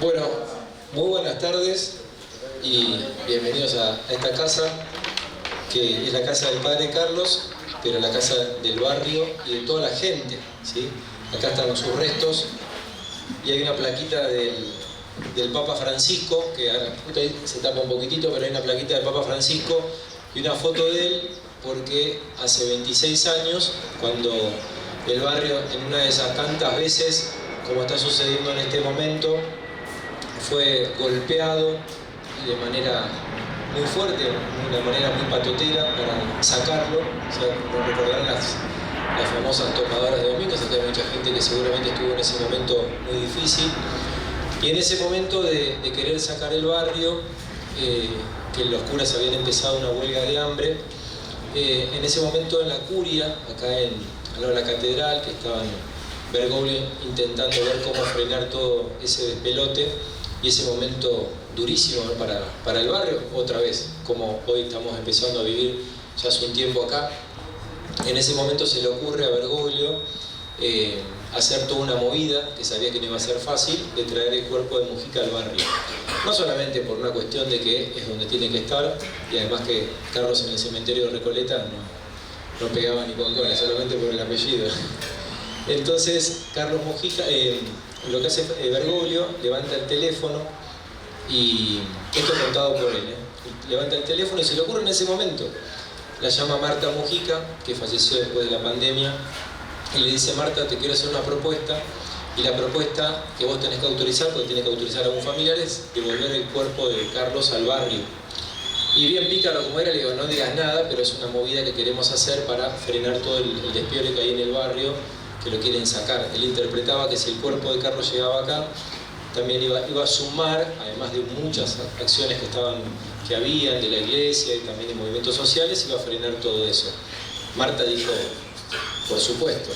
Bueno, muy buenas tardes y bienvenidos a esta casa, que es la casa del Padre Carlos, pero la casa del barrio y de toda la gente, ¿sí? Acá están sus restos y hay una plaquita del Papa Francisco, que ahora se tapa un poquitito, pero hay una plaquita del Papa Francisco y una foto de él, porque hace 26 años, cuando el barrio, en una de esas tantas veces, como está sucediendo en este momento, fue golpeado de manera muy fuerte, de una manera muy patotera, para sacarlo. O sea, no recordarán las famosas tocadoras de domingos. Acá hay mucha gente que seguramente estuvo en ese momento muy difícil. Y en ese momento de querer sacar el barrio, que los curas habían empezado una huelga de hambre, en ese momento en la curia, acá al lado de la catedral, que estaban Bergoglio intentando ver cómo frenar todo ese despelote, y ese momento durísimo, ¿no?, para el barrio, otra vez, como hoy estamos empezando a vivir ya hace un tiempo acá. En ese momento se le ocurre a Bergoglio hacer toda una movida, que sabía que no iba a ser fácil, de traer el cuerpo de Mujica al barrio. No solamente por una cuestión de que es donde tiene que estar, y además que Carlos en el cementerio de Recoleta no pegaba ni con cola, solamente por el apellido. Entonces Carlos Mujica, lo que hace Bergoglio, levanta el teléfono, y esto es contado por él, levanta el teléfono y se le ocurre en ese momento. La llama Marta Mujica, que falleció después de la pandemia, y le dice: Marta, te quiero hacer una propuesta, y la propuesta que vos tenés que autorizar, porque tenés que autorizar a un familiar, es devolver el cuerpo de Carlos al barrio. Y bien pícaro como era, le digo: no digas nada, pero es una movida que queremos hacer para frenar todo el despiole que hay en el barrio, que lo quieren sacar. Él interpretaba que si el cuerpo de Carlos llegaba acá, también iba a sumar, además de muchas acciones que habían de la iglesia y también de movimientos sociales, iba a frenar todo eso. Marta dijo: por supuesto.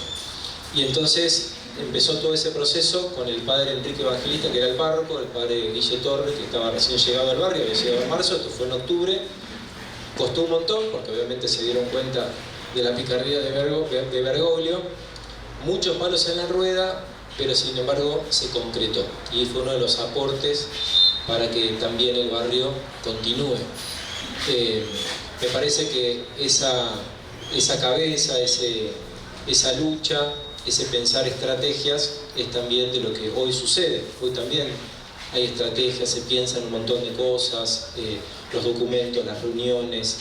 Y entonces empezó todo ese proceso con el padre Enrique Evangelista, que era el párroco, el padre Guille Torres, que estaba recién llegado al barrio, había llegado en marzo, esto fue en octubre. Costó un montón, porque obviamente se dieron cuenta de la picardía de Bergoglio. Muchos palos en la rueda, pero sin embargo se concretó, y fue uno de los aportes para que también el barrio continúe. Me parece que esa cabeza, esa lucha, ese pensar estrategias, es también de lo que hoy sucede. Hoy también hay estrategias, se piensan un montón de cosas, los documentos, las reuniones,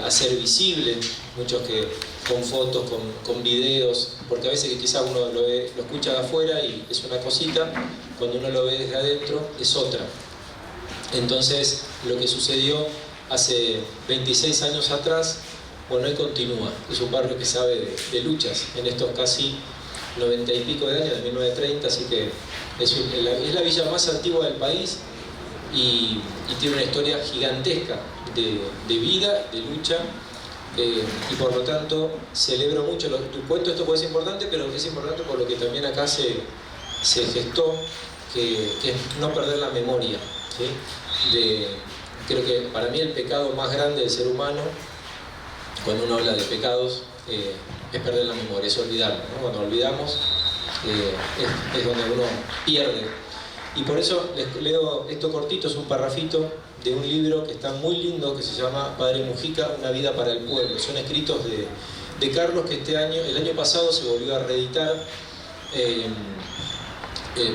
hacer visible, muchos que con fotos, con videos, porque a veces que quizás uno lo escucha de afuera y es una cosita, cuando uno lo ve desde adentro es otra. Entonces, lo que sucedió hace 26 años atrás, bueno, hoy continúa. Es un barrio que sabe de luchas en estos casi 90 y pico de años, de 1930, así que es la villa más antigua del país, y tiene una historia gigantesca de vida, de lucha, y por lo tanto celebro mucho. Tu cuento, esto puede ser importante, pero es importante por lo que también acá se gestó, que es no perder la memoria, ¿sí? Creo que para mí el pecado más grande del ser humano, cuando uno habla de pecados, es perder la memoria, es olvidarlo, ¿no? Cuando olvidamos, es donde uno pierde. Y por eso les leo esto cortito, es un parrafito de un libro que está muy lindo, que se llama Padre Mujica, una vida para el pueblo. Son escritos de Carlos, que el año pasado se volvió a reeditar.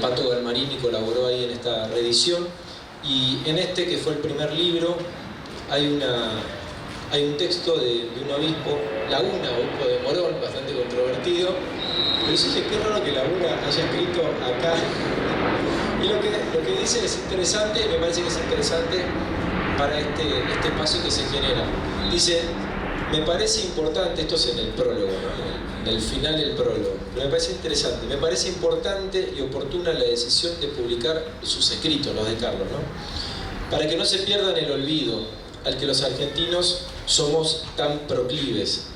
Pato Garmarini colaboró ahí en esta reedición, y en este, que fue el primer libro, hay un texto de un obispo, Laguna, obispo de Morón, bastante controvertido, pero yo dije: qué raro que Laguna haya escrito acá. Y lo que dice es interesante, me parece que es interesante para este espacio que se genera. Dice: me parece importante, esto es en el prólogo, ¿no?, en el final del prólogo, pero me parece interesante, me parece importante y oportuna la decisión de publicar sus escritos, los de Carlos, ¿no?, para que no se pierdan el olvido al que los argentinos somos tan proclives.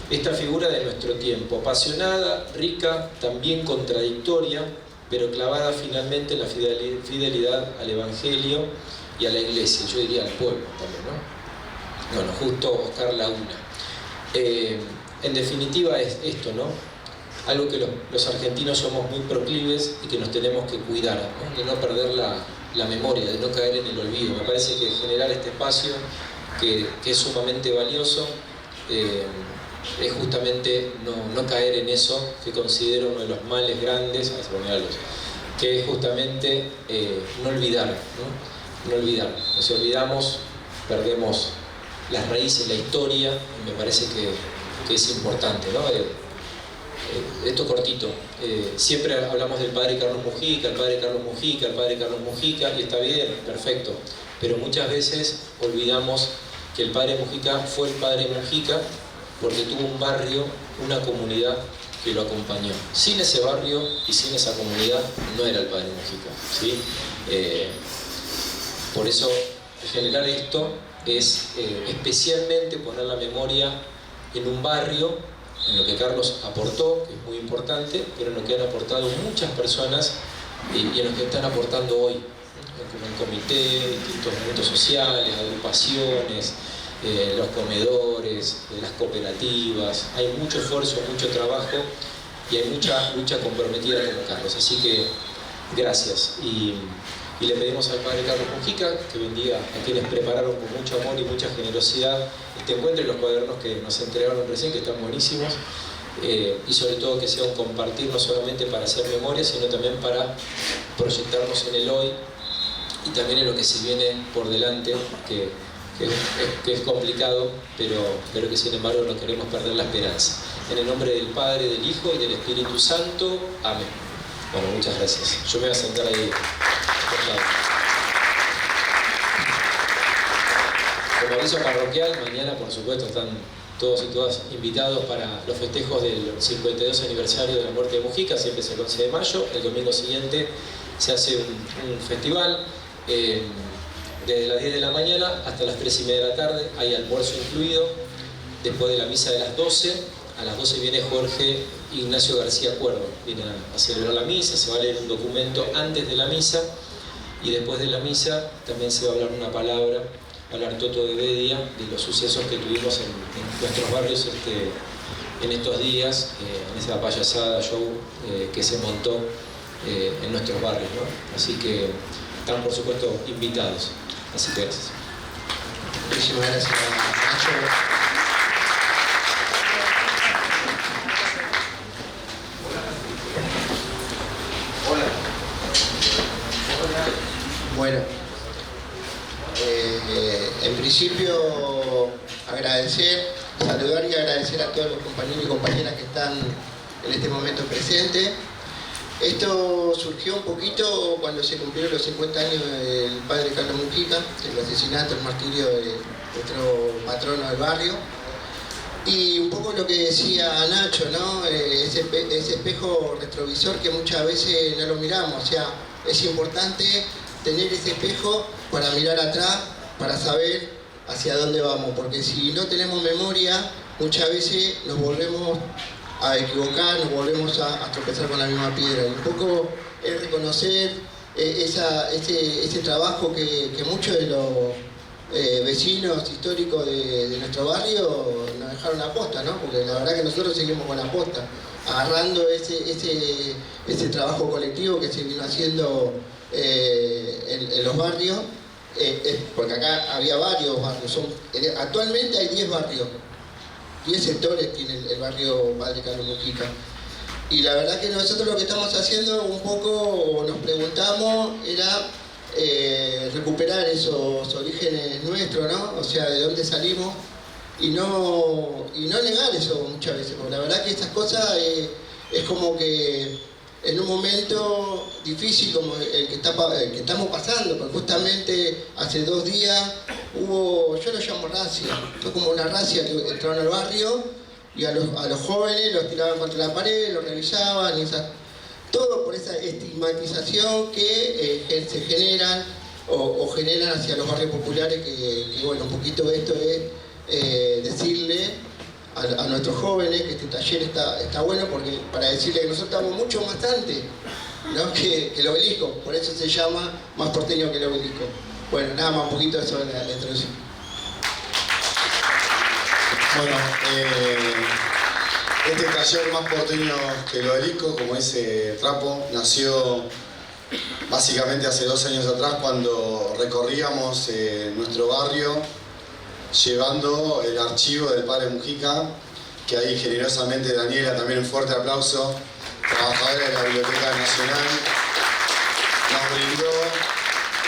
Esta figura de nuestro tiempo, apasionada, rica, también contradictoria, pero clavada finalmente en la fidelidad al Evangelio y a la Iglesia, yo diría al pueblo también, ¿no? Bueno, justo Oscar Laguna. En definitiva es esto, ¿no? algo que los argentinos somos muy proclives y que nos tenemos que cuidar, ¿no? De no perder la memoria, de no caer en el olvido. Me parece que generar este espacio, que es sumamente valioso, es justamente no caer en eso que considero uno de los males grandes, que es justamente no olvidar, ¿no? No olvidar. Si olvidamos, perdemos las raíces, la historia, y me parece que es importante, ¿no? Esto cortito. Siempre hablamos del padre Carlos Mujica, el padre Carlos Mujica, el padre Carlos Mujica, y está bien, perfecto, pero muchas veces olvidamos que el padre Mujica fue el padre Mujica porque tuvo un barrio, una comunidad que lo acompañó. Sin ese barrio y sin esa comunidad no era el padre Mujica, ¿sí? Por eso generar esto es especialmente poner la memoria en un barrio, en lo que Carlos aportó, que es muy importante, pero en lo que han aportado muchas personas y en lo que están aportando hoy, como el comité, distintos movimientos sociales, agrupaciones, los comedores, las cooperativas. Hay mucho esfuerzo, mucho trabajo y hay mucha lucha comprometida con Carlos. Así que gracias. Y le pedimos al padre Carlos Mujica que bendiga a quienes prepararon con mucho amor y mucha generosidad este encuentro y los cuadernos que nos entregaron recién, que están buenísimos, y sobre todo que sea un compartir no solamente para hacer memoria, sino también para proyectarnos en el hoy y también en lo que se viene por delante, que es complicado, pero que sin embargo no queremos perder la esperanza. En el nombre del Padre, del Hijo y del Espíritu Santo. Amén. Bueno, muchas gracias. Yo me voy a sentar ahí. Como aviso parroquial, mañana por supuesto están todos y todas invitados para los festejos del 52 aniversario de la muerte de Mujica. Siempre es el 11 de mayo. El domingo siguiente se hace un festival. Desde las 10 de la mañana hasta las 3:30 de la tarde hay almuerzo incluido. Después de la misa de las 12, a las 12 viene Jorge Ignacio García Cuervo. Viene a celebrar la misa, se va a leer un documento antes de la misa y después de la misa también se va a hablar una palabra, va a hablar Toto de Bedia de los sucesos que tuvimos en nuestros barrios en estos días, en esa payasada show que se montó en nuestros barrios, ¿no? Así que están por supuesto invitados. Así que gracias. Muchísimas gracias, Nacho. Hola. Bueno, en principio saludar y agradecer a todos los compañeros y compañeras que están en este momento presentes. Esto surgió un poquito cuando se cumplieron los 50 años del padre Carlos Mujica, el asesinato, el martirio de nuestro patrono del barrio. Y un poco lo que decía Nacho, ¿no? Ese espejo retrovisor que muchas veces no lo miramos. O sea, es importante tener ese espejo para mirar atrás, para saber hacia dónde vamos. Porque si no tenemos memoria, muchas veces nos volvemos a equivocar, nos volvemos a tropezar con la misma piedra. Y un poco es reconocer ese trabajo que muchos de los vecinos históricos de nuestro barrio nos dejaron a posta, ¿no? Porque la verdad que nosotros seguimos con la posta, agarrando ese trabajo colectivo que se vino haciendo en los barrios, porque acá había varios barrios, actualmente hay 10 barrios. 10 sectores tiene el barrio Padre Carlos Mujica. Y la verdad que nosotros lo que estamos haciendo un poco, nos preguntamos, era recuperar esos orígenes nuestros, ¿no? O sea, de dónde salimos y no negar eso muchas veces. Porque la verdad que estas cosas es como que en un momento difícil como el que estamos pasando, porque justamente hace 2 días hubo, yo lo llamo racia, fue como una racia que entraron al barrio y a los jóvenes los tiraban contra la pared, los revisaban, todo por esa estigmatización que se generan o generan hacia los barrios populares, que bueno, un poquito esto es decirle a nuestros jóvenes que este taller está bueno, porque para decirle que nosotros estamos mucho más antes, ¿no? que el obelisco, por eso se llama Más Porteño que el Obelisco. Bueno, nada más, un poquito de eso de la introducción. Bueno, Este taller más porteño que el Obelisco, como dice Trapo, nació básicamente hace 2 años atrás cuando recorríamos nuestro barrio llevando el archivo del padre Mujica, que ahí generosamente Daniela, también un fuerte aplauso, trabajadora de la Biblioteca Nacional, nos brindó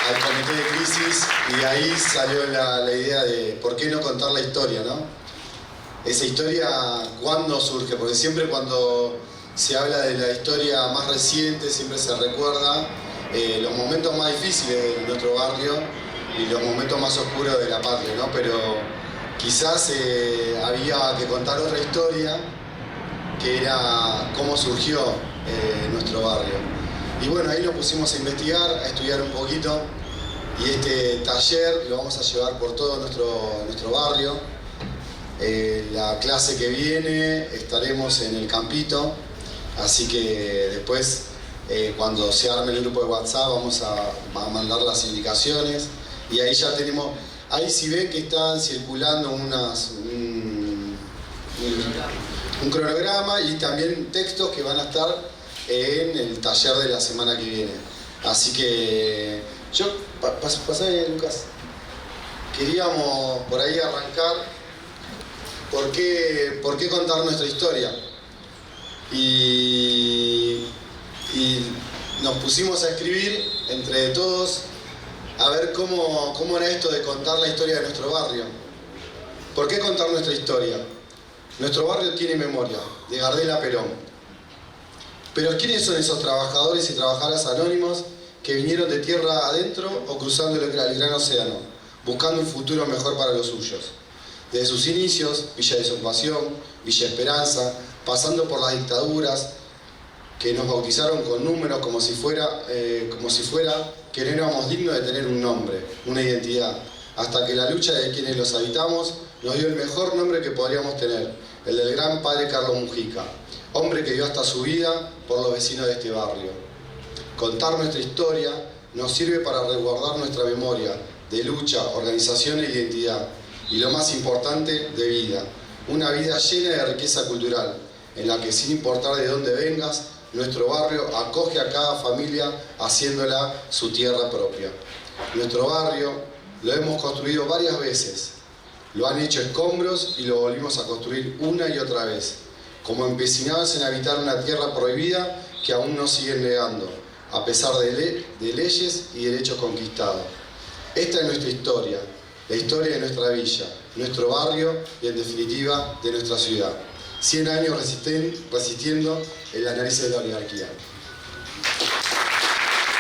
al comité de crisis, y de ahí salió la idea de por qué no contar la historia, ¿no? Esa historia, ¿cuándo surge? Porque siempre cuando se habla de la historia más reciente, siempre se recuerda los momentos más difíciles de nuestro barrio y los momentos más oscuros de la patria, ¿no? Pero quizás había que contar otra historia, que era cómo surgió nuestro barrio. Y bueno, ahí nos pusimos a investigar, a estudiar un poquito, y este taller lo vamos a llevar por todo nuestro barrio. La clase que viene estaremos en el campito, así que después cuando se arme el grupo de WhatsApp vamos a mandar las indicaciones, y ahí ya tenemos, ahí si ven que están circulando un cronograma y también textos que van a estar en el taller de la semana que viene. Así que yo, pasá ahí, Lucas, queríamos por ahí arrancar. ¿Por qué contar nuestra historia? Y nos pusimos a escribir entre todos a ver cómo era esto de contar la historia de nuestro barrio. ¿Por qué contar nuestra historia? Nuestro barrio tiene memoria, de Gardel a Perón. Pero ¿quiénes son esos trabajadores y trabajadoras anónimos que vinieron de tierra adentro o cruzando el gran océano, buscando un futuro mejor para los suyos? Desde sus inicios, Villa Desocupación, Villa Esperanza, pasando por las dictaduras que nos bautizaron con números como si fuera que no éramos dignos de tener un nombre, una identidad, hasta que la lucha de quienes los habitamos nos dio el mejor nombre que podríamos tener, el del gran padre Carlos Mujica, hombre que dio hasta su vida por los vecinos de este barrio. Contar nuestra historia nos sirve para resguardar nuestra memoria de lucha, organización e identidad, y lo más importante, de vida. Una vida llena de riqueza cultural, en la que sin importar de dónde vengas, nuestro barrio acoge a cada familia haciéndola su tierra propia. Nuestro barrio lo hemos construido varias veces. Lo han hecho escombros y lo volvimos a construir una y otra vez, como empecinados en habitar una tierra prohibida que aún nos siguen negando, a pesar de leyes y derechos conquistados. Esta es nuestra historia. La historia de nuestra villa, nuestro barrio y, en definitiva, de nuestra ciudad. 100 años resistiendo el análisis de la oligarquía.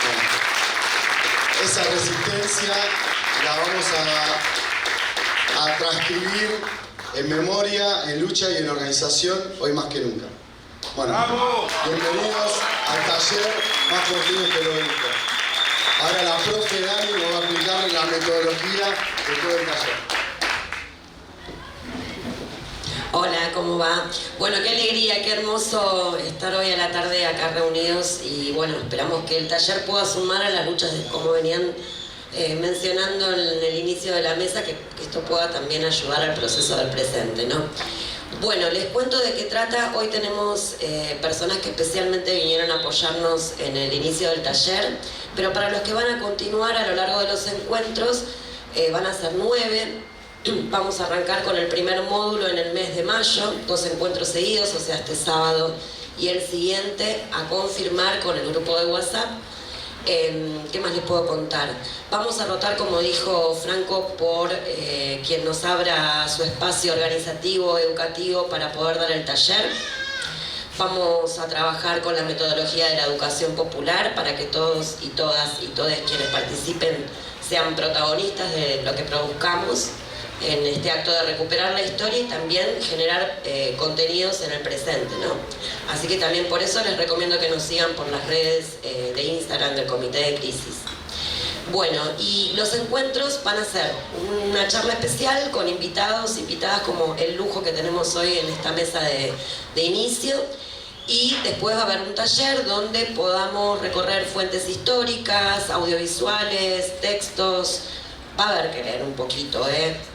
Bueno, esa resistencia la vamos a transcribir en memoria, en lucha y en organización, hoy más que nunca. Bueno, bienvenidos al taller más porteño que el Obelisco. Ahora la profe Dani nos va a explicar la metodología de todo el taller. Hola, ¿cómo va? Bueno, qué alegría, qué hermoso estar hoy a la tarde acá reunidos, y bueno, esperamos que el taller pueda sumar a las luchas, como venían mencionando en el inicio de la mesa, que esto pueda también ayudar al proceso del presente, ¿no? Bueno, les cuento de qué trata. Hoy tenemos personas que especialmente vinieron a apoyarnos en el inicio del taller, pero para los que van a continuar a lo largo de los encuentros, van a ser 9. Vamos a arrancar con el primer módulo en el mes de mayo, 2 encuentros seguidos, o sea, este sábado y el siguiente, a confirmar con el grupo de WhatsApp. ¿Qué más les puedo contar? Vamos a rotar, como dijo Franco, por quien nos abra su espacio organizativo, educativo, para poder dar el taller. Vamos a trabajar con la metodología de la educación popular para que todos y todas y todos quienes participen sean protagonistas de lo que produzcamos en este acto de recuperar la historia y también generar contenidos en el presente, ¿no? Así que también por eso les recomiendo que nos sigan por las redes de Instagram del Comité de Crisis. Bueno, y los encuentros van a ser una charla especial con invitados, invitadas, como el lujo que tenemos hoy en esta mesa de inicio, y después va a haber un taller donde podamos recorrer fuentes históricas, audiovisuales, textos, va a haber que leer un poquito,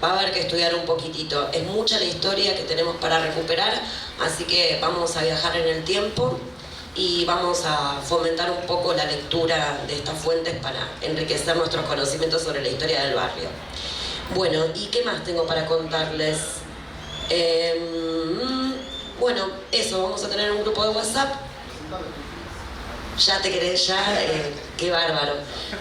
va a haber que estudiar un poquitito. Es mucha la historia que tenemos para recuperar, así que vamos a viajar en el tiempo y vamos a fomentar un poco la lectura de estas fuentes para enriquecer nuestros conocimientos sobre la historia del barrio. Bueno, ¿y qué más tengo para contarles? Bueno, eso, vamos a tener un grupo de WhatsApp. Ya te querés, qué bárbaro.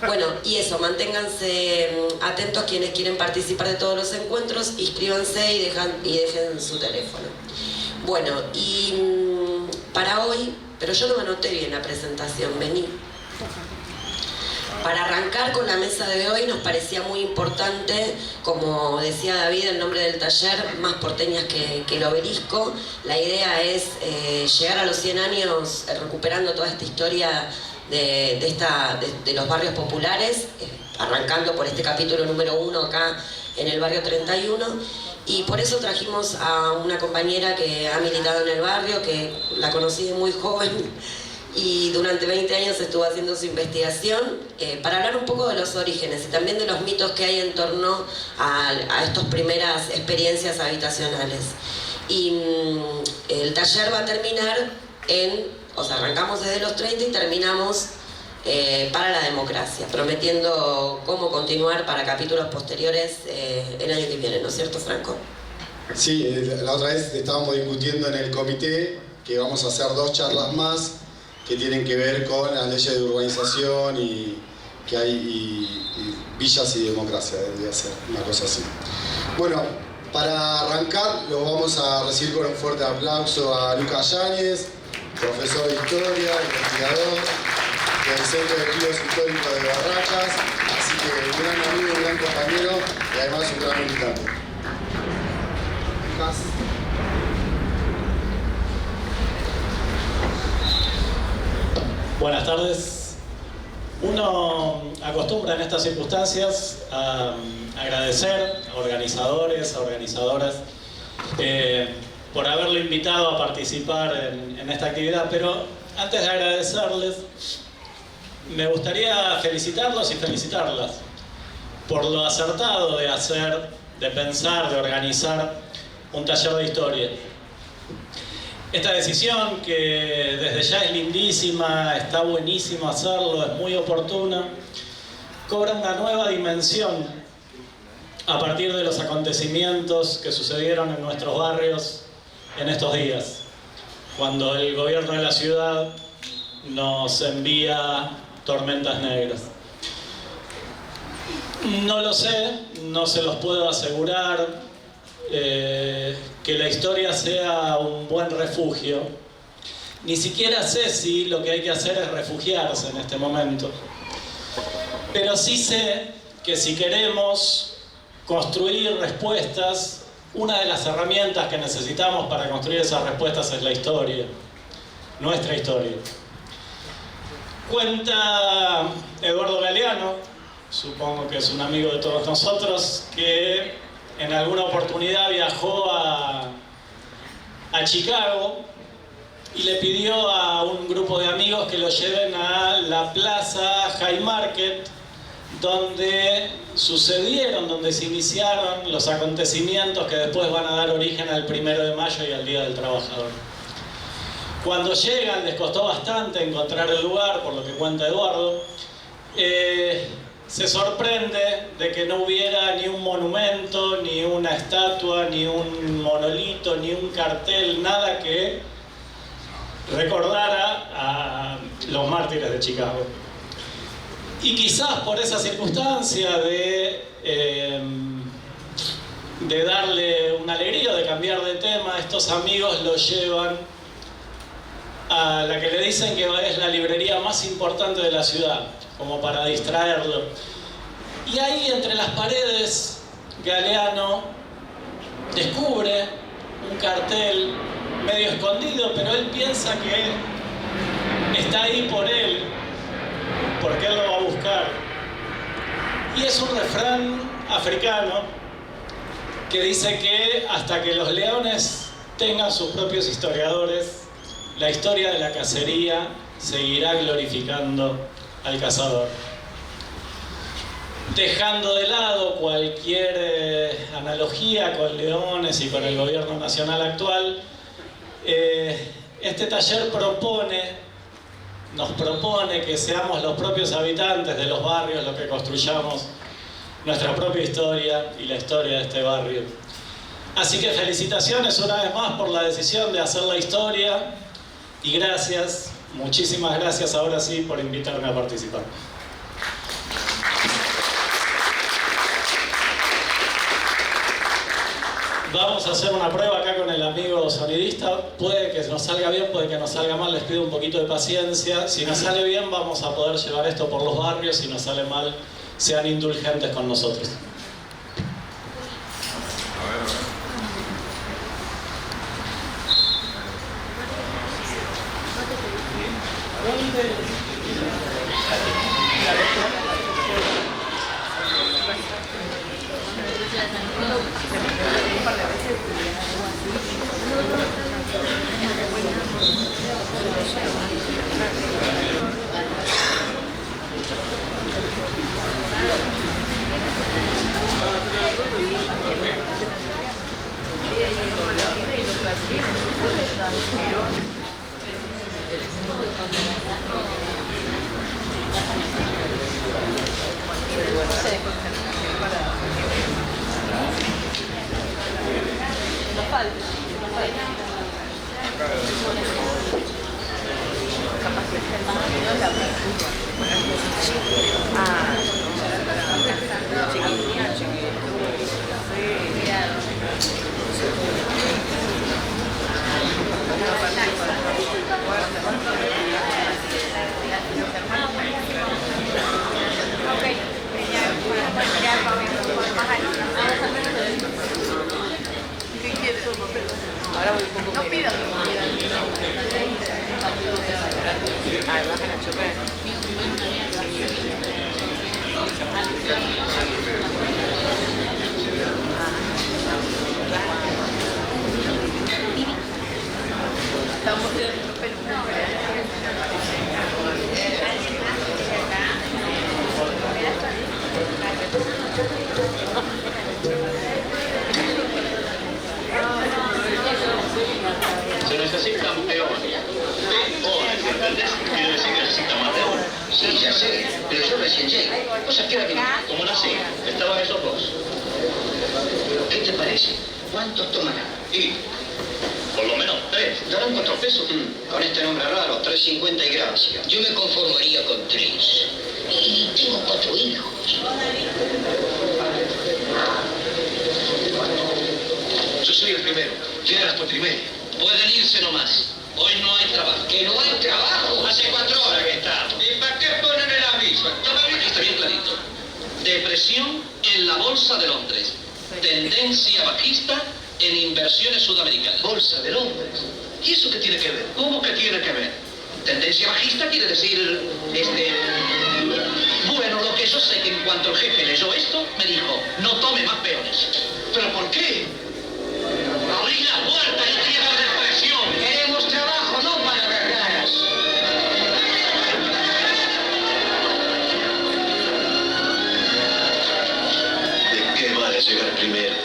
Bueno, y eso, manténganse atentos quienes quieren participar de todos los encuentros, inscríbanse y dejen su teléfono. Bueno, y para hoy, pero yo no me anoté bien la presentación, vení. Para arrancar con la mesa de hoy nos parecía muy importante, como decía David, el nombre del taller, Más porteñas que el obelisco. La idea es llegar a los 100 años recuperando toda esta historia de los barrios populares, arrancando por este capítulo número 1 acá en el barrio 31. Y por eso trajimos a una compañera que ha militado en el barrio, que la conocí de muy joven, y durante 20 años estuvo haciendo su investigación para hablar un poco de los orígenes y también de los mitos que hay en torno a estas primeras experiencias habitacionales. Y el taller va a terminar arrancamos desde los 30 y terminamos para la democracia, prometiendo cómo continuar para capítulos posteriores el año que viene, ¿no es cierto, Franco? Sí, la otra vez estábamos discutiendo en el comité que vamos a hacer 2 charlas más que tienen que ver con las leyes de urbanización y villas y democracia, debería ser una cosa así. Bueno, para arrancar los vamos a recibir con un fuerte aplauso a Lucas Yáñez, profesor de historia, investigador del Centro de Estudios Históricos de Barracas, así que un gran amigo, un gran compañero y además un gran militante. Lucas. Buenas tardes. Uno acostumbra en estas circunstancias a agradecer a organizadores, a organizadoras por haberlo invitado a participar en esta actividad, pero antes de agradecerles me gustaría felicitarlos y felicitarlas por lo acertado de hacer, de pensar, de organizar un taller de historia. Esta decisión, que desde ya es lindísima, está buenísimo hacerlo, es muy oportuna, cobra una nueva dimensión a partir de los acontecimientos que sucedieron en nuestros barrios en estos días, cuando el gobierno de la ciudad nos envía tormentas negras. No lo sé, no se los puedo asegurar, que la historia sea un buen refugio. Ni siquiera sé si lo que hay que hacer es refugiarse en este momento. Pero sí sé que si queremos construir respuestas, una de las herramientas que necesitamos para construir esas respuestas es la historia, nuestra historia. Cuenta Eduardo Galeano, supongo que es un amigo de todos nosotros, que en alguna oportunidad viajó a Chicago y le pidió a un grupo de amigos que lo lleven a la plaza High Market, donde donde se iniciaron los acontecimientos que después van a dar origen al 1 de mayo y al Día del Trabajador. Cuando llegan, les costó bastante encontrar el lugar, por lo que cuenta Eduardo. Se sorprende de que no hubiera ni un monumento, ni una estatua, ni un monolito, ni un cartel, nada que recordara a los mártires de Chicago. Y quizás por esa circunstancia de darle una alegría, de cambiar de tema, estos amigos lo llevan a la que le dicen que es la librería más importante de la ciudad, como para distraerlo. Y ahí, entre las paredes, Galeano descubre un cartel medio escondido, pero él piensa que está ahí por él, porque él lo va a buscar. Y es un refrán africano que dice que hasta que los leones tengan sus propios historiadores, la historia de la cacería seguirá glorificando al cazador. dejando de lado cualquier analogía con Leones y con el gobierno nacional actual, este taller nos propone que seamos los propios habitantes de los barrios los que construyamos nuestra propia historia y la historia de este barrio. Así que felicitaciones una vez más por la decisión de hacer la historia y gracias, muchísimas gracias ahora sí por invitarme a participar. Vamos a hacer una prueba acá con el amigo sonidista. Puede que nos salga bien, puede que nos salga mal. Les pido un poquito de paciencia. Si nos sale bien, vamos a poder llevar esto por los barrios. Si nos sale mal, sean indulgentes con nosotros. Se necesitan peones. Peones, ¿entendés? Quiero decir que necesitan más peones. Sí, ya sé, pero yo recién llegué. ¿Vos a qué hora viniste? ¿Cómo nací? Estaban esos dos. ¿Qué te parece? ¿Cuántos tomarán? Y por lo menos 3. ¿Darán 4 pesos? Con este nombre raro, 3.50 y gracias. Yo me conformaría con 3. Y tengo 4 hijos. Yo soy el primero. Llega a las 4:30. Pueden irse nomás. Hoy no hay trabajo. ¿Que no hay trabajo? Hace 4 horas que estamos. ¿Y para qué ponen el aviso? Está bien clarito. Depresión en la Bolsa de Londres. Tendencia bajista en inversiones sudamericanas. Bolsa de Londres. ¿Y eso qué tiene que ver? ¿Cómo que tiene que ver? Tendencia bajista quiere decir, Bueno, lo que yo sé que en cuanto el jefe leyó esto, me dijo, no tome más peones. ¿Pero por qué? Abrí la puerta y tierra de presión. Queremos trabajo, no palabras. ¿De qué vale llegar primero?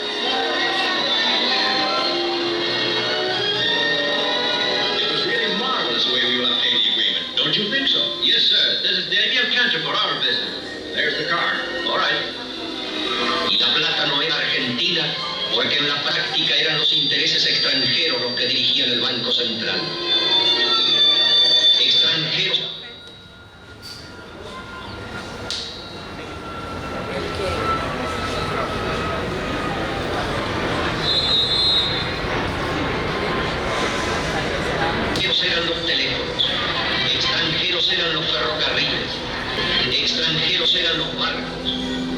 It was really marvelous the way we obtained the agreement. Don't you think so? Yes, sir. This is the ideal country for our business. There's the car. All right. Y la plata no era argentina, porque en la práctica eran los intereses extranjeros los que dirigían el Banco Central. Extranjeros. Eran los teléfonos, extranjeros eran los ferrocarriles, extranjeros eran los barcos,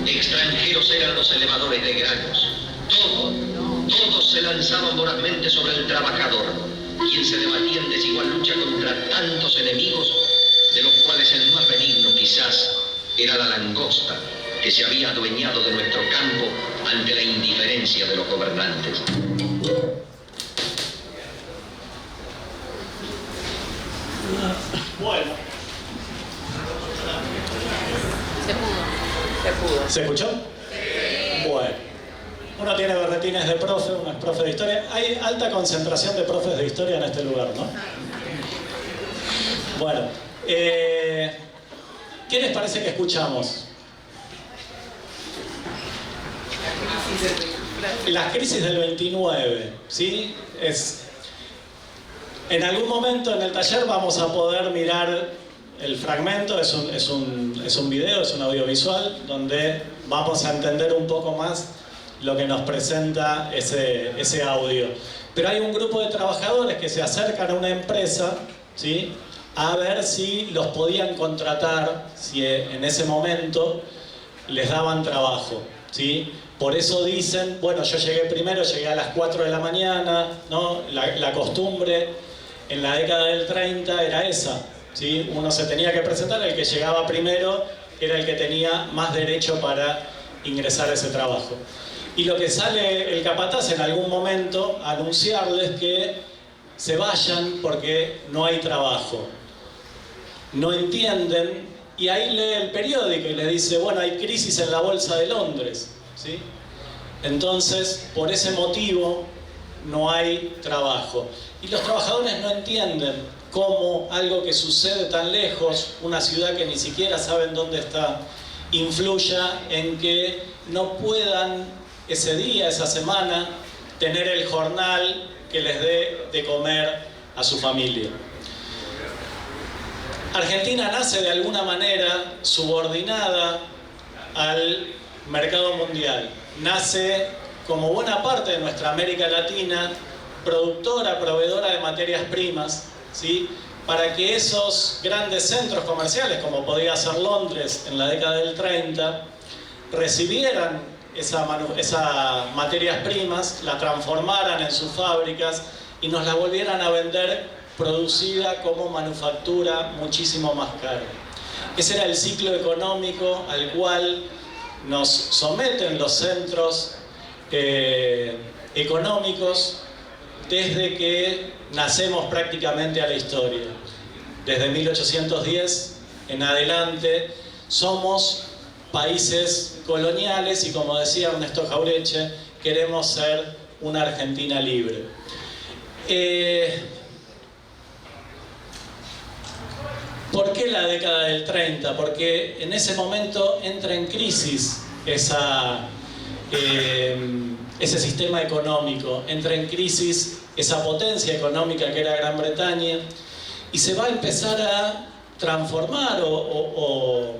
extranjeros eran los elevadores de granos. Todos se lanzaban vorazmente sobre el trabajador, quien se debatía en desigual lucha contra tantos enemigos, de los cuales el más benigno quizás era la langosta, que se había adueñado de nuestro campo ante la indiferencia de los gobernantes. Bueno. ¿Se escuchó? Bueno. Uno tiene berretines de profe, uno es profe de historia. Hay alta concentración de profes de historia en este lugar, ¿no? Bueno, ¿qué les parece que escuchamos? Las crisis del 29, ¿sí? En algún momento en el taller vamos a poder mirar el fragmento, es un video, es un audiovisual, donde vamos a entender un poco más lo que nos presenta ese audio. Pero hay un grupo de trabajadores que se acercan a una empresa, ¿sí?, a ver si los podían contratar, si en ese momento les daban trabajo, ¿sí? Por eso dicen, bueno, yo llegué primero, llegué a las 4 de la mañana, ¿no? La costumbre en la década del 30 era esa, ¿sí? Uno se tenía que presentar, el que llegaba primero era el que tenía más derecho para ingresar a ese trabajo. Y lo que sale el capataz en algún momento a anunciarles que se vayan porque no hay trabajo. No entienden, y ahí lee el periódico y les dice, bueno, hay crisis en la bolsa de Londres, ¿sí? Entonces, por ese motivo, no hay trabajo. Y los trabajadores no entienden cómo algo que sucede tan lejos, una ciudad que ni siquiera saben dónde está, influya en que no puedan ese día, esa semana, tener el jornal que les dé de comer a su familia. Argentina nace de alguna manera subordinada al mercado mundial. Nace, como buena parte de nuestra América Latina, productora, proveedora de materias primas, ¿sí?, para que esos grandes centros comerciales, como podía ser Londres en la década del 30, recibieran esas materias primas, la transformaran en sus fábricas y nos la volvieran a vender producida como manufactura muchísimo más cara. Ese era el ciclo económico al cual nos someten los centros económicos desde que nacemos prácticamente a la historia. Desde 1810 en adelante somos países coloniales y, como decía Ernesto Jauretche, queremos ser una Argentina libre. ¿Por qué la década del 30? Porque en ese momento entra en crisis ese sistema económico, entra en crisis esa potencia económica que era Gran Bretaña, y se va a empezar a transformar o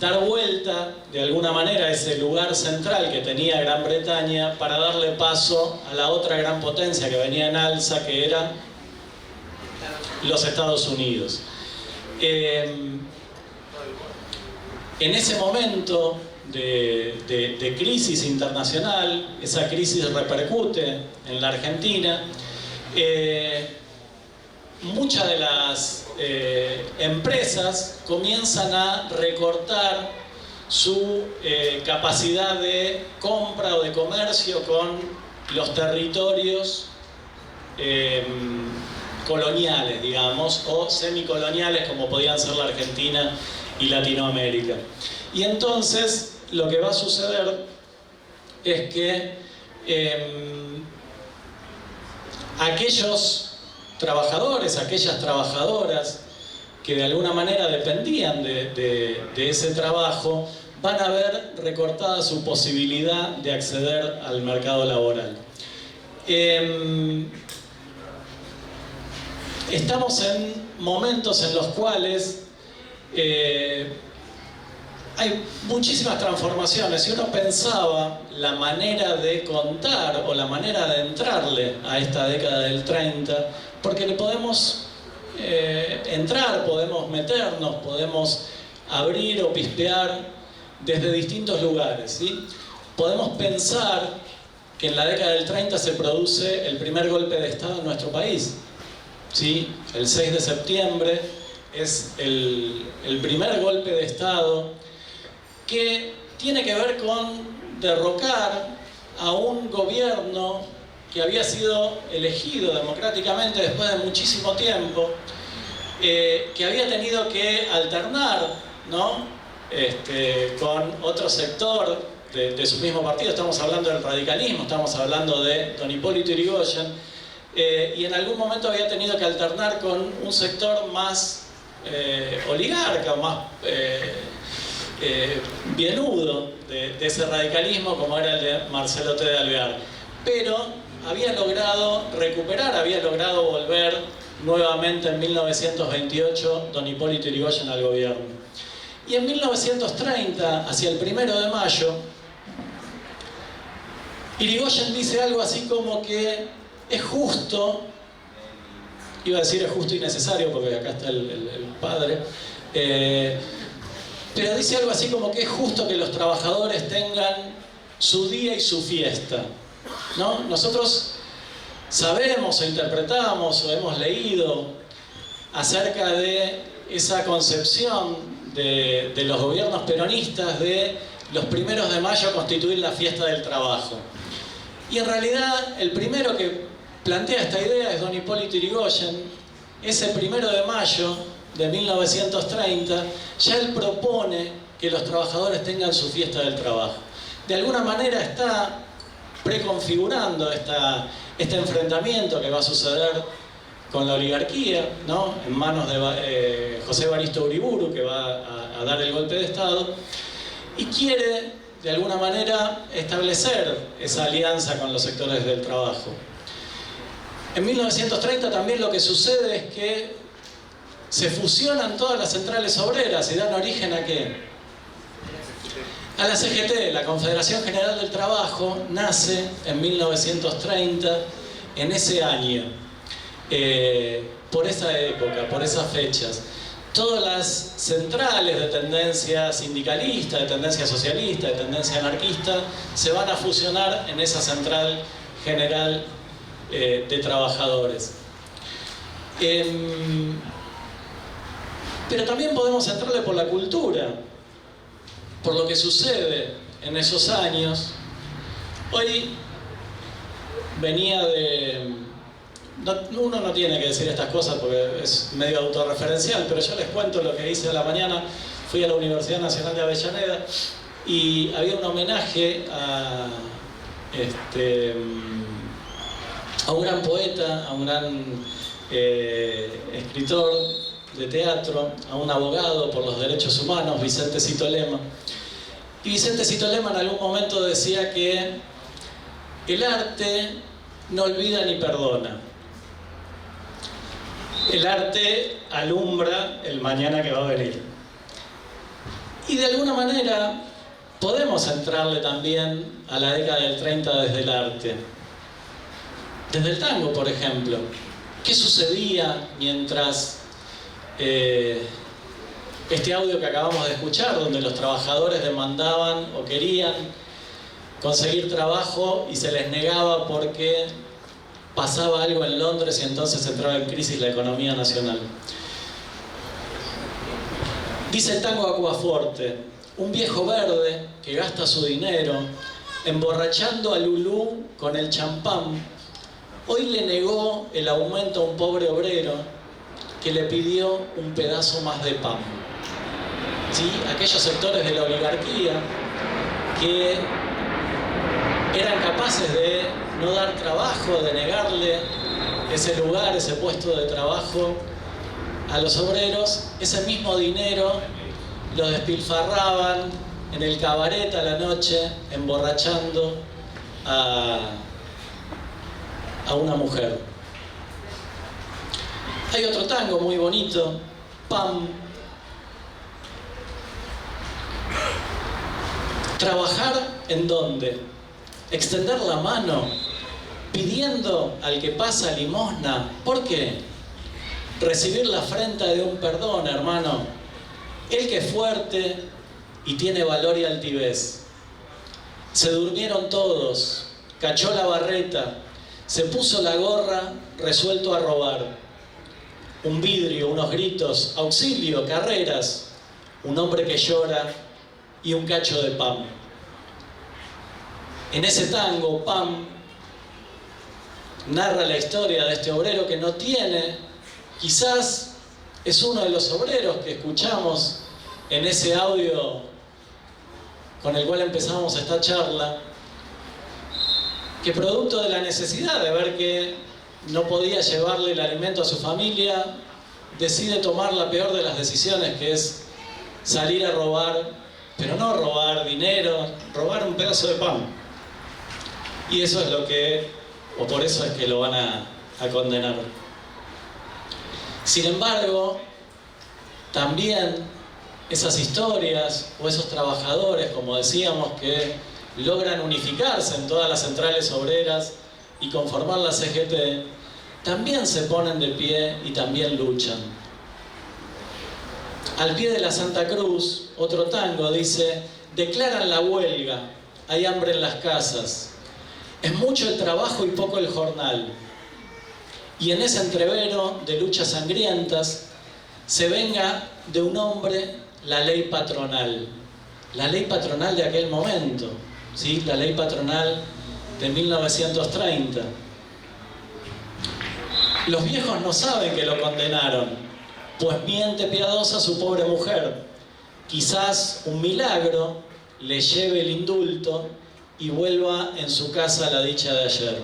dar vuelta de alguna manera a ese lugar central que tenía Gran Bretaña para darle paso a la otra gran potencia que venía en alza, que era los Estados Unidos. En ese momento de crisis internacional, esa crisis repercute en la Argentina. Muchas de las empresas comienzan a recortar su capacidad de compra o de comercio con los territorios coloniales, digamos, o semicoloniales, como podían ser la Argentina y Latinoamérica. Y entonces lo que va a suceder es que aquellos trabajadores, aquellas trabajadoras que de alguna manera dependían de ese trabajo, van a ver recortada su posibilidad de acceder al mercado laboral. Estamos en momentos en los cuales hay muchísimas transformaciones. Si uno pensaba la manera de contar o la manera de entrarle a esta década del 30, porque le podemos entrar, podemos meternos, podemos abrir o pispear desde distintos lugares, ¿sí? Podemos pensar que en la década del 30 se produce el primer golpe de Estado en nuestro país, ¿sí? El 6 de septiembre es el primer golpe de Estado que tiene que ver con derrocar a un gobierno que había sido elegido democráticamente después de muchísimo tiempo, que había tenido que alternar, ¿no?, con otro sector de su mismo partido. Estamos hablando del radicalismo, estamos hablando de don Hipólito Yrigoyen, y en algún momento había tenido que alternar con un sector más oligarca, más bienudo de ese radicalismo, como era el de Marcelo T. de Alvear. Pero había logrado recuperar, había logrado volver nuevamente en 1928 don Hipólito Yrigoyen al gobierno. Y en 1930, hacia el 1 de mayo, Yrigoyen dice algo así como que es justo, iba a decir es justo y necesario, porque acá está el padre, pero dice algo así como que es justo que los trabajadores tengan su día y su fiesta, ¿no? Nosotros sabemos o interpretamos o hemos leído acerca de esa concepción de los gobiernos peronistas de los 1 de mayo constituir la fiesta del trabajo. Y en realidad el primero que plantea esta idea es don Hipólito Yrigoyen. Ese 1 de mayo de 1930 ya él propone que los trabajadores tengan su fiesta del trabajo. De alguna manera está preconfigurando este enfrentamiento que va a suceder con la oligarquía, ¿no? En manos de José Evaristo Uriburu, que va a dar el golpe de Estado, y quiere de alguna manera establecer esa alianza con los sectores del trabajo. En 1930 también lo que sucede es que se fusionan todas las centrales obreras y dan origen ¿a qué? A la CGT, la Confederación General del Trabajo, nace en 1930, en ese año, por esa época, por esas fechas. Todas las centrales de tendencia sindicalista, de tendencia socialista, de tendencia anarquista, se van a fusionar en esa central general de trabajadores. Pero también podemos entrarle por la cultura, por lo que sucede en esos años. Hoy venía de... uno no tiene que decir estas cosas porque es medio autorreferencial, pero yo les cuento lo que hice a la mañana. Fui a la Universidad Nacional de Avellaneda y había un homenaje a un gran poeta, a un gran escritor de teatro, a un abogado por los derechos humanos, Vicente Cito Lema. Y Vicente Cito Lema en algún momento decía que el arte no olvida ni perdona. El arte alumbra el mañana que va a venir. Y de alguna manera podemos entrarle también a la década del 30 desde el arte. Desde el tango, por ejemplo. ¿Qué sucedía mientras este audio que acabamos de escuchar, donde los trabajadores demandaban o querían conseguir trabajo y se les negaba porque pasaba algo en Londres y entonces entraba en crisis la economía nacional? Dice el tango Acuaforte: un viejo verde que gasta su dinero emborrachando a Lulú con el champán, hoy le negó el aumento a un pobre obrero que le pidió un pedazo más de pan. ¿Sí? Aquellos sectores de la oligarquía que eran capaces de no dar trabajo, de negarle ese lugar, ese puesto de trabajo a los obreros, ese mismo dinero lo despilfarraban en el cabaret a la noche, emborrachando a una mujer. Hay otro tango muy bonito, Pam. Trabajar ¿en dónde? Extender la mano, pidiendo al que pasa limosna. ¿Por qué? Recibir la afrenta de un perdón, hermano. El que es fuerte y tiene valor y altivez. Se durmieron todos, cachó la barreta, se puso la gorra, resuelto a robar. Un vidrio, unos gritos, auxilio, carreras, un hombre que llora y un cacho de pan. En ese tango, Pam narra la historia de este obrero que no tiene, quizás es uno de los obreros que escuchamos en ese audio con el cual empezamos esta charla, que producto de la necesidad de ver que no podía llevarle el alimento a su familia, decide tomar la peor de las decisiones, que es salir a robar, pero no robar dinero, robar un pedazo de pan. Y eso es lo que, o por eso es que lo van a condenar. Sin embargo, también esas historias o esos trabajadores, como decíamos, que logran unificarse en todas las centrales obreras y conformar la CGT, también se ponen de pie y también luchan. Al pie de la Santa Cruz, otro tango dice: declaran la huelga, hay hambre en las casas, es mucho el trabajo y poco el jornal. Y en ese entrevero de luchas sangrientas se venga de un hombre la ley patronal de aquel momento, ¿sí? La ley patronal de 1930. Los viejos no saben que lo condenaron, pues miente piadosa su pobre mujer. Quizás un milagro le lleve el indulto y vuelva en su casa la dicha de ayer.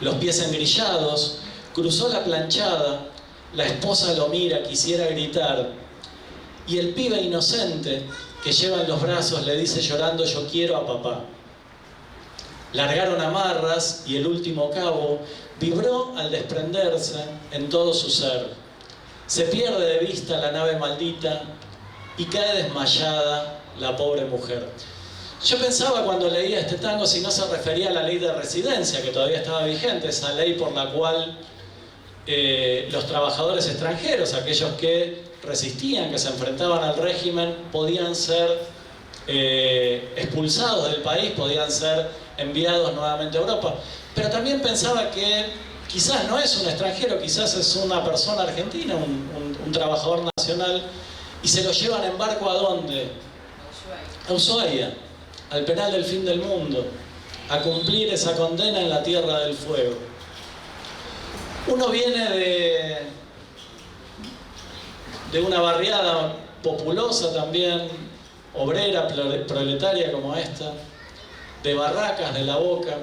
Los pies engrillados, cruzó la planchada, la esposa lo mira, quisiera gritar, y el pibe inocente que lleva en los brazos le dice llorando: yo quiero a papá. Largaron amarras y el último cabo vibró al desprenderse en todo su ser. Se pierde de vista la nave maldita y cae desmayada la pobre mujer. Yo pensaba cuando leía este tango si no se refería a la ley de residencia, que todavía estaba vigente, esa ley por la cual los trabajadores extranjeros, aquellos que resistían, que se enfrentaban al régimen, podían ser expulsados del país, podían ser enviados nuevamente a Europa. Pero también pensaba que quizás no es un extranjero, quizás es una persona argentina, un trabajador nacional, y se lo llevan en barco ¿a dónde? A Ushuaia, al penal del fin del mundo, a cumplir esa condena en la Tierra del Fuego. Uno viene de una barriada populosa también, obrera, proletaria como esta, de Barracas, de La Boca.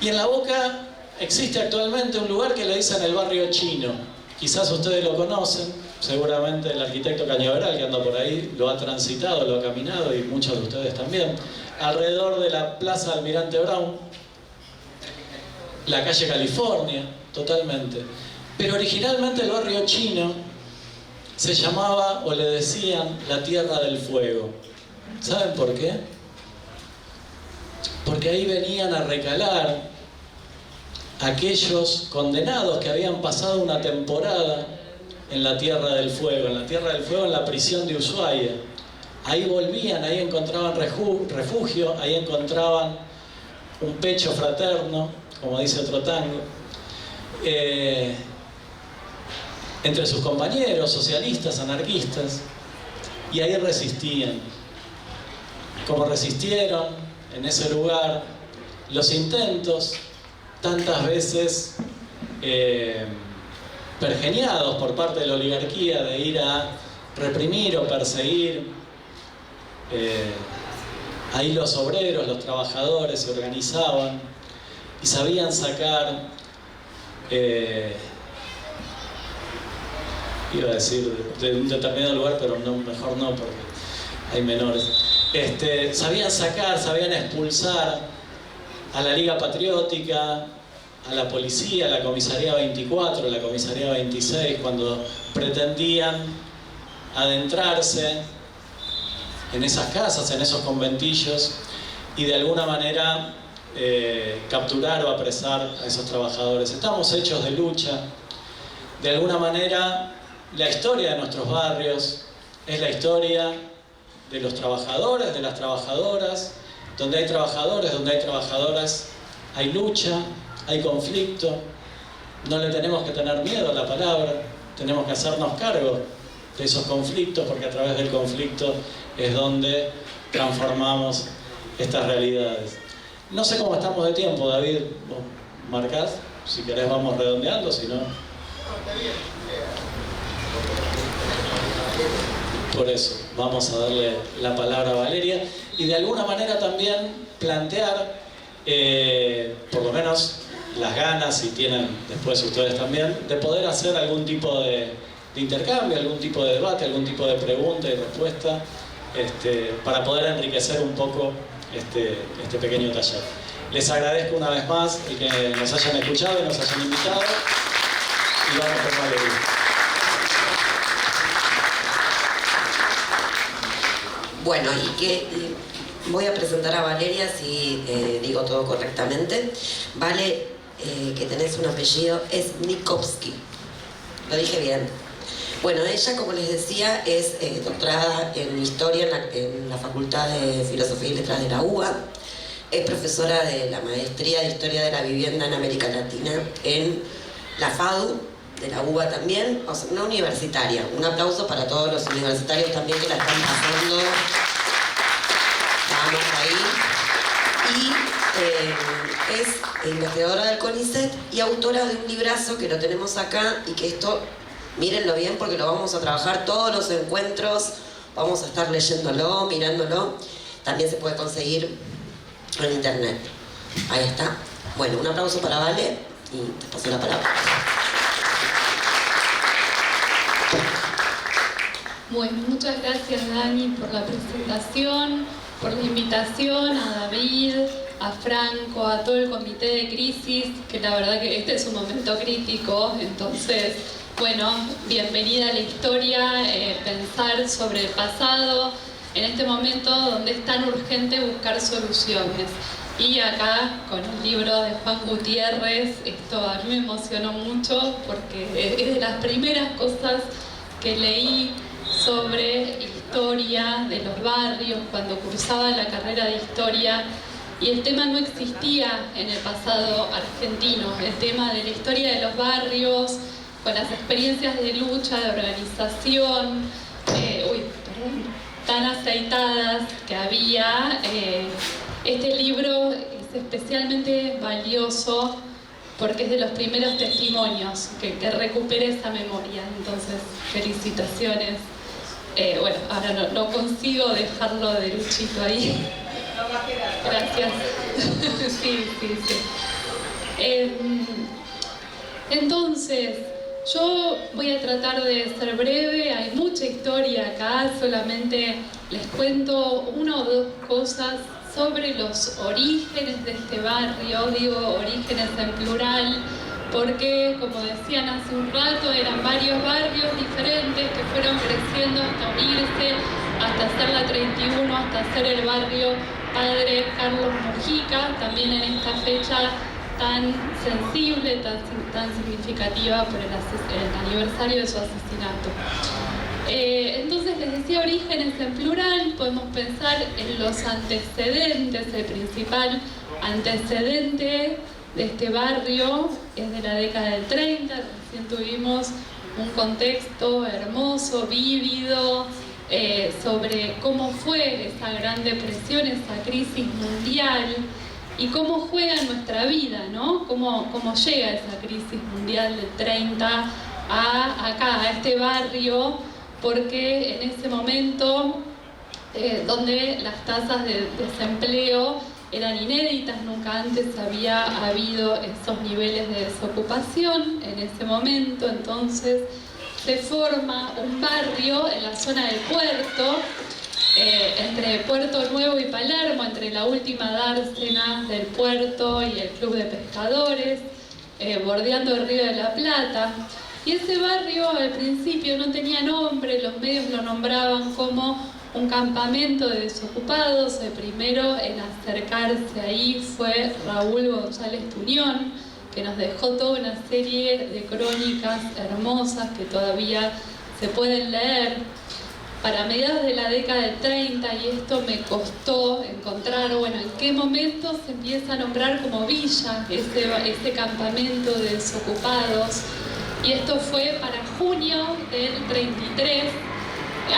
Y en La Boca existe actualmente un lugar que le dicen el barrio chino. Quizás ustedes lo conocen, seguramente el arquitecto Cañaveral, que anda por ahí, lo ha transitado, lo ha caminado, y muchos de ustedes también. Alrededor de la Plaza Almirante Brown, la calle California, totalmente. Pero originalmente el barrio chino se llamaba, o le decían, la Tierra del Fuego. ¿Saben por qué? Porque ahí venían a recalar aquellos condenados que habían pasado una temporada en la Tierra del Fuego, en la prisión de Ushuaia. Ahí volvían, ahí encontraban refugio, ahí encontraban un pecho fraterno, como dice otro tango, entre sus compañeros socialistas, anarquistas, y ahí resistían. Como resistieron en ese lugar los intentos, tantas veces pergeniados por parte de la oligarquía, de ir a reprimir o perseguir. Ahí los obreros, los trabajadores se organizaban y sabían sacar, iba a decir de un determinado lugar, pero no, mejor no, porque hay menores. Sabían sacar, sabían expulsar a la Liga Patriótica, a la policía, a la Comisaría 24, a la Comisaría 26, cuando pretendían adentrarse en esas casas, en esos conventillos, y de alguna manera capturar o apresar a esos trabajadores. Estamos hechos de lucha. De alguna manera, la historia de nuestros barrios es la historia de los trabajadores, de las trabajadoras. Donde hay trabajadores, donde hay trabajadoras, hay lucha, hay conflicto. No le tenemos que tener miedo a la palabra, tenemos que hacernos cargo de esos conflictos, porque a través del conflicto es donde transformamos estas realidades. No sé cómo estamos de tiempo, David, vos marcás, si querés vamos redondeando, si no... por eso vamos a darle la palabra a Valeria y de alguna manera también plantear, por lo menos las ganas, si tienen después ustedes también, de poder hacer algún tipo de intercambio, algún tipo de debate, algún tipo de pregunta y respuesta, para poder enriquecer un poco este pequeño taller. Les agradezco una vez más el que nos hayan escuchado y nos hayan invitado, y vamos con Valeria. Bueno, voy a presentar a Valeria, si digo todo correctamente. Vale, que tenés un apellido, es Nikovsky. Lo dije bien. Bueno, ella, como les decía, es doctorada en Historia en la Facultad de Filosofía y Letras de la UBA. Es profesora de la Maestría de Historia de la Vivienda en América Latina en la FADU, de la UBA también, o sea, una universitaria. Un aplauso para todos los universitarios también que la están pasando. Vamos ahí. Y es investigadora del CONICET y autora de un librazo que lo tenemos acá, y que esto, mírenlo bien porque lo vamos a trabajar todos los encuentros, vamos a estar leyéndolo, mirándolo. También se puede conseguir en internet. Ahí está. Bueno, un aplauso para Vale y te paso la palabra. Bueno, muchas gracias Dani por la presentación, por la invitación, a David, a Franco, a todo el comité de crisis, que la verdad que este es un momento crítico, entonces, bueno, bienvenida a la historia, pensar sobre el pasado, en este momento donde es tan urgente buscar soluciones. Y acá, con el libro de Juan Gutiérrez, esto a mí me emocionó mucho porque es de las primeras cosas que leí sobre historia de los barrios cuando cursaba la carrera de historia, y el tema no existía en el pasado argentino, el tema de la historia de los barrios, con las experiencias de lucha, de organización, tan aceitadas que había. Este libro es especialmente valioso porque es de los primeros testimonios que recupera esa memoria. Entonces, felicitaciones. Bueno, ahora no consigo dejarlo de Luchito ahí. Gracias. Sí. Entonces, yo voy a tratar de ser breve, hay mucha historia acá, solamente les cuento una o dos cosas sobre los orígenes de este barrio. Digo orígenes en plural porque, como decían hace un rato, eran varios barrios diferentes que fueron creciendo hasta unirse, hasta hacer la 31, hasta hacer el barrio Padre Carlos Mujica, también en esta fecha tan sensible, tan significativa por el aniversario de su asesinato. Entonces les decía orígenes en plural, podemos pensar en los antecedentes. El principal antecedente de este barrio es de la década del 30, recién tuvimos un contexto hermoso, vívido, sobre cómo fue esa gran depresión, esa crisis mundial, y cómo juega en nuestra vida, ¿no? Cómo llega esa crisis mundial del 30 acá, a este barrio, porque en ese momento donde las tasas de desempleo eran inéditas, nunca antes había habido esos niveles de desocupación en ese momento. Entonces se forma un barrio en la zona del puerto, entre Puerto Nuevo y Palermo, entre la última dársena del puerto y el Club de Pescadores, bordeando el Río de la Plata. Y ese barrio al principio no tenía nombre, los medios lo nombraban como un campamento de desocupados. El primero en acercarse ahí fue Raúl González Tuñón, que nos dejó toda una serie de crónicas hermosas que todavía se pueden leer. Para mediados de la década del 30, y esto me costó encontrar, bueno, en qué momento se empieza a nombrar como villa este campamento de desocupados. Y esto fue para junio del 33.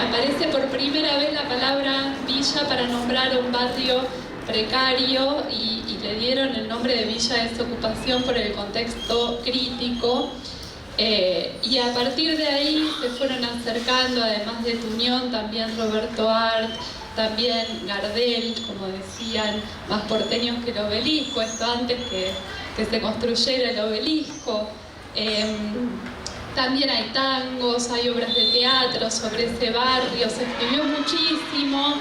Aparece por primera vez la palabra villa para nombrar un barrio precario, y le dieron el nombre de Villa de Desocupación por el contexto crítico. Y a partir de ahí se fueron acercando, además de Tuñón, también Roberto Art, también Gardel, como decían, más porteños que el obelisco, esto antes que se construyera el obelisco. También hay tangos, hay obras de teatro sobre ese barrio, se escribió muchísimo.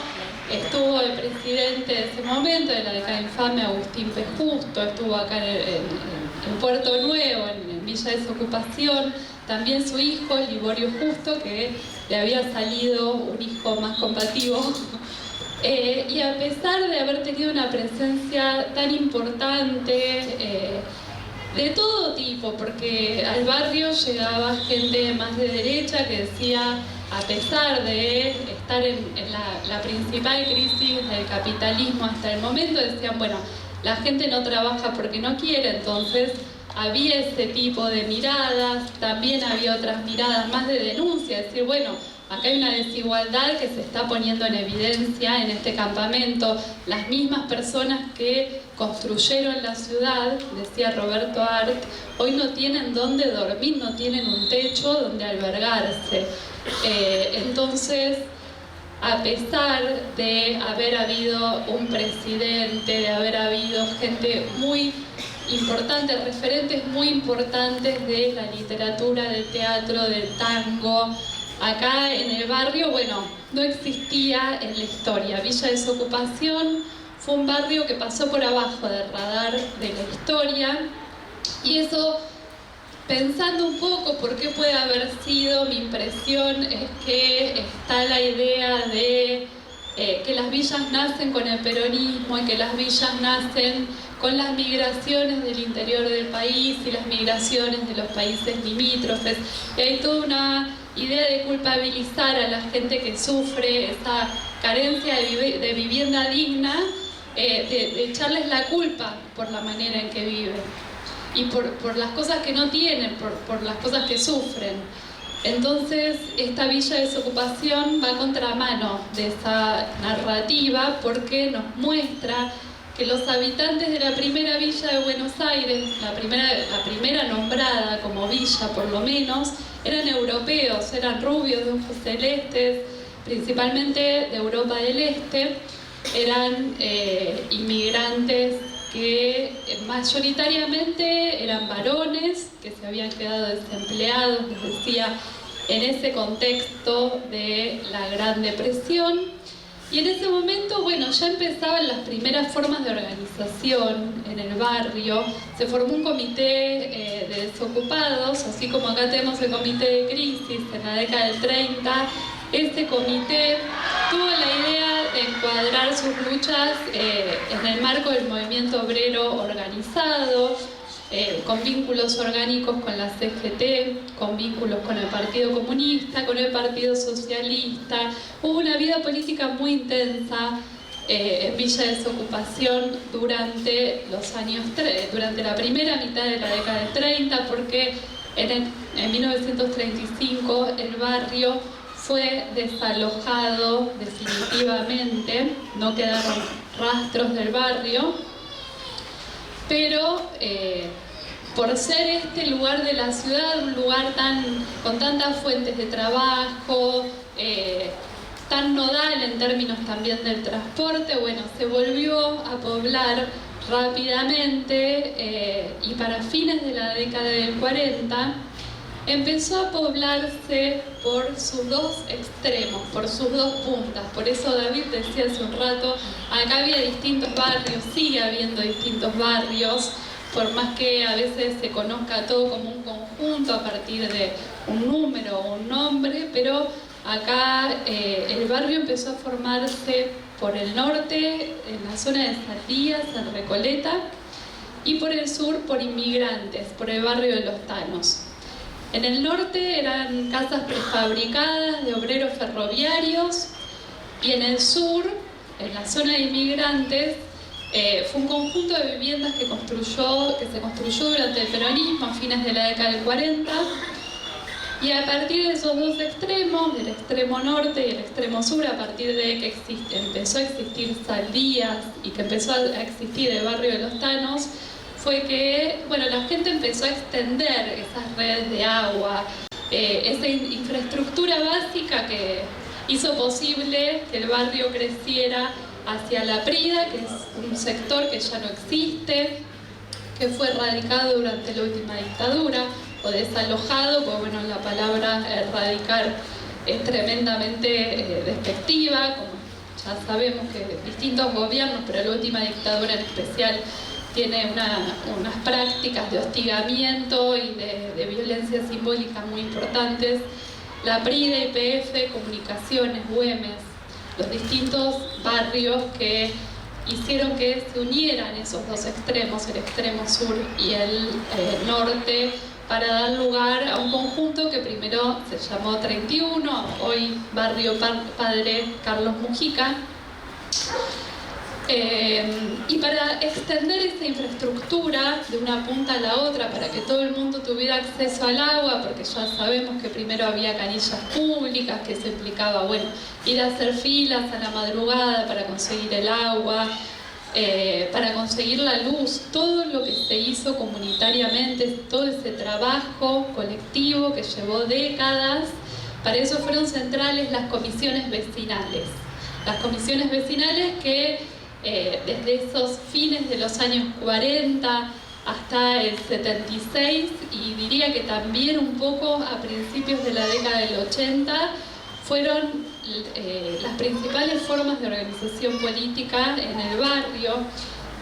Estuvo el presidente de ese momento, de la década infame, Agustín P. Justo, estuvo acá en Puerto Nuevo, en Villa Desocupación. También su hijo, Liborio Justo, que le había salido un hijo más combativo. Y a pesar de haber tenido una presencia tan importante, de todo tipo, porque al barrio llegaba gente más de derecha que decía, a pesar de estar en la principal crisis del capitalismo hasta el momento, decían, bueno, la gente no trabaja porque no quiere, entonces había ese tipo de miradas. También había otras miradas más de denuncia, es decir, bueno, acá hay una desigualdad que se está poniendo en evidencia en este campamento. Las mismas personas que construyeron la ciudad, decía Roberto Art, hoy no tienen dónde dormir, no tienen un techo donde albergarse. Entonces, a pesar de haber habido un presidente, de haber habido gente muy importante, referentes muy importantes de la literatura, del teatro, del tango, acá en el barrio, bueno, no existía en la historia. Villa Desocupación fue un barrio que pasó por abajo del radar de la historia, y eso, pensando un poco por qué puede haber sido, mi impresión es que está la idea de que las villas nacen con el peronismo y que las villas nacen con las migraciones del interior del país y las migraciones de los países limítrofes. Y hay toda una idea de culpabilizar a la gente que sufre esa carencia de vivienda digna, de echarles la culpa por la manera en que viven y por las cosas que no tienen, por las cosas que sufren. Entonces, esta Villa Desocupación va a contramano de esa narrativa, porque nos muestra que los habitantes de la primera villa de Buenos Aires, la primera nombrada como villa por lo menos, eran europeos, eran rubios de ojos celestes, principalmente de Europa del Este, eran inmigrantes que mayoritariamente eran varones que se habían quedado desempleados, les decía, en ese contexto de la Gran Depresión. Y en ese momento, bueno, ya empezaban las primeras formas de organización en el barrio. Se formó un comité de desocupados, así como acá tenemos el comité de crisis en la década del 30. Este comité tuvo la idea de encuadrar sus luchas en el marco del movimiento obrero organizado, con vínculos orgánicos con la CGT, con vínculos con el Partido Comunista, con el Partido Socialista. Hubo una vida política muy intensa en Villa Desocupación durante durante la primera mitad de la década del 30, porque en 1935 el barrio fue desalojado definitivamente, no quedaron rastros del barrio, pero por ser este lugar de la ciudad, un lugar con tantas fuentes de trabajo, tan nodal en términos también del transporte, bueno, se volvió a poblar rápidamente y para fines de la década del 40 empezó a poblarse por sus dos extremos, por sus dos puntas. Por eso David decía hace un rato, acá había distintos barrios, sigue habiendo distintos barrios, por más que a veces se conozca todo como un conjunto a partir de un número o un nombre, pero acá el barrio empezó a formarse por el norte, en la zona de Saldías, en Recoleta, y por el sur por inmigrantes, por el barrio de Los Tanos. En el norte eran casas prefabricadas de obreros ferroviarios, y en el sur, en la zona de inmigrantes, fue un conjunto de viviendas que se construyó durante el peronismo a fines de la década del 40, y a partir de esos dos extremos, del extremo norte y el extremo sur, a partir de que empezó a existir Saldías y que empezó a existir el barrio de Los Tanos, fue que, bueno, la gente empezó a extender esas redes de agua, esa infraestructura básica que hizo posible que el barrio creciera hacia La Prida, que es un sector que ya no existe, que fue erradicado durante la última dictadura, o desalojado, pues bueno, la palabra erradicar es tremendamente despectiva, como ya sabemos que distintos gobiernos, pero la última dictadura en especial, tiene unas prácticas de hostigamiento y de violencia simbólica muy importantes. La Prida, YPF, Comunicaciones, Güemes, los distintos barrios que hicieron que se unieran esos dos extremos, el extremo sur y el norte, para dar lugar a un conjunto que primero se llamó 31, hoy Barrio Padre Carlos Mujica. Y para extender esa infraestructura de una punta a la otra, para que todo el mundo tuviera acceso al agua, porque ya sabemos que primero había canillas públicas, que eso implicaba, bueno, ir a hacer filas a la madrugada para conseguir el agua, para conseguir la luz, todo lo que se hizo comunitariamente, todo ese trabajo colectivo que llevó décadas. Para eso fueron centrales las comisiones vecinales. Las comisiones vecinales que desde esos fines de los años 40 hasta el 76, y diría que también un poco a principios de la década del 80, fueron las principales formas de organización política en el barrio,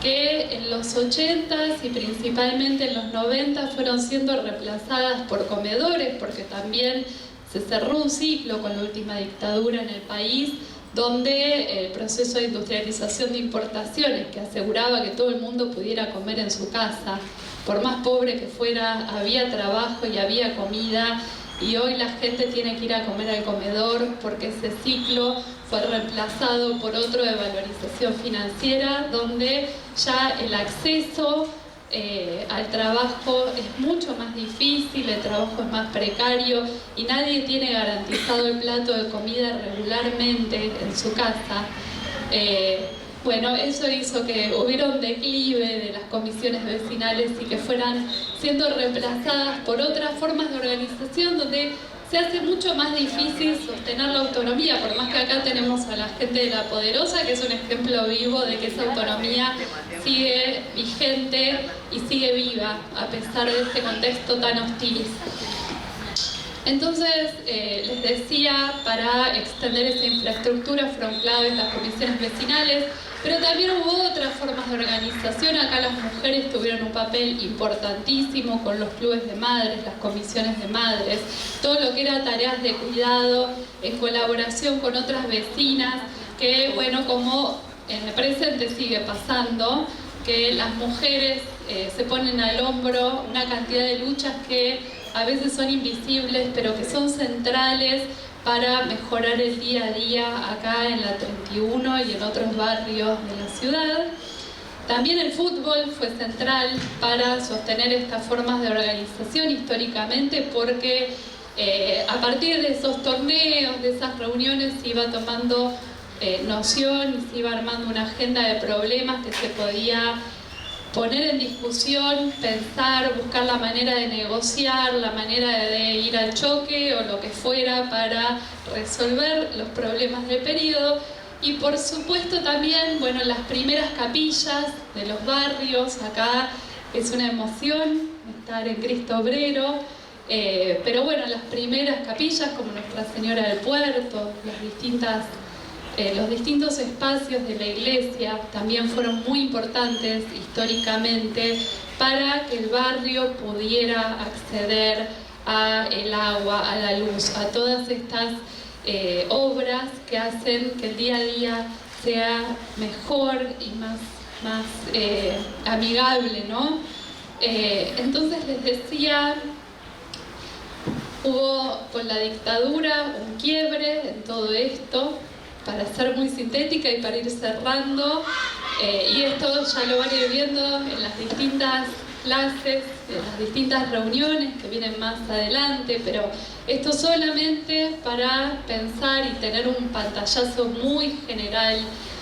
que en los 80s y principalmente en los 90 fueron siendo reemplazadas por comedores, porque también se cerró un ciclo con la última dictadura en el país, donde el proceso de industrialización de importaciones, que aseguraba que todo el mundo pudiera comer en su casa, por más pobre que fuera, había trabajo y había comida, y hoy la gente tiene que ir a comer al comedor porque ese ciclo fue reemplazado por otro de valorización financiera, donde ya el acceso al trabajo es mucho más difícil, el trabajo es más precario y nadie tiene garantizado el plato de comida regularmente en su casa. Bueno, eso hizo que hubiera un declive de las comisiones vecinales y que fueran siendo reemplazadas por otras formas de organización donde se hace mucho más difícil sostener la autonomía, por más que acá tenemos a la gente de La Poderosa, que es un ejemplo vivo de que esa autonomía sigue vigente y sigue viva, a pesar de este contexto tan hostil. Entonces, les decía, para extender esa infraestructura fueron claves las comisiones vecinales, pero también hubo otras formas de organización. Acá las mujeres tuvieron un papel importantísimo con los clubes de madres, las comisiones de madres, todo lo que era tareas de cuidado en colaboración con otras vecinas, que bueno, como en el presente sigue pasando, que las mujeres se ponen al hombro una cantidad de luchas que a veces son invisibles, pero que son centrales para mejorar el día a día acá en la 31 y en otros barrios de la ciudad. También el fútbol fue central para sostener estas formas de organización históricamente, porque a partir de esos torneos, de esas reuniones, se iba tomando noción y se iba armando una agenda de problemas que se podía poner en discusión, pensar, buscar la manera de negociar, la manera de ir al choque o lo que fuera para resolver los problemas del periodo. Y por supuesto también, bueno, las primeras capillas de los barrios. Acá es una emoción estar en Cristo Obrero, pero bueno, las primeras capillas como Nuestra Señora del Puerto, los distintos espacios de la iglesia también fueron muy importantes históricamente para que el barrio pudiera acceder al agua, a la luz, a todas estas obras que hacen que el día a día sea mejor y más amigable, ¿no? Entonces les decía, hubo con la dictadura un quiebre en todo esto, para ser muy sintética y para ir cerrando, y esto ya lo van a ir viendo en las distintas clases, en las distintas reuniones que vienen más adelante, pero esto solamente para pensar y tener un pantallazo muy general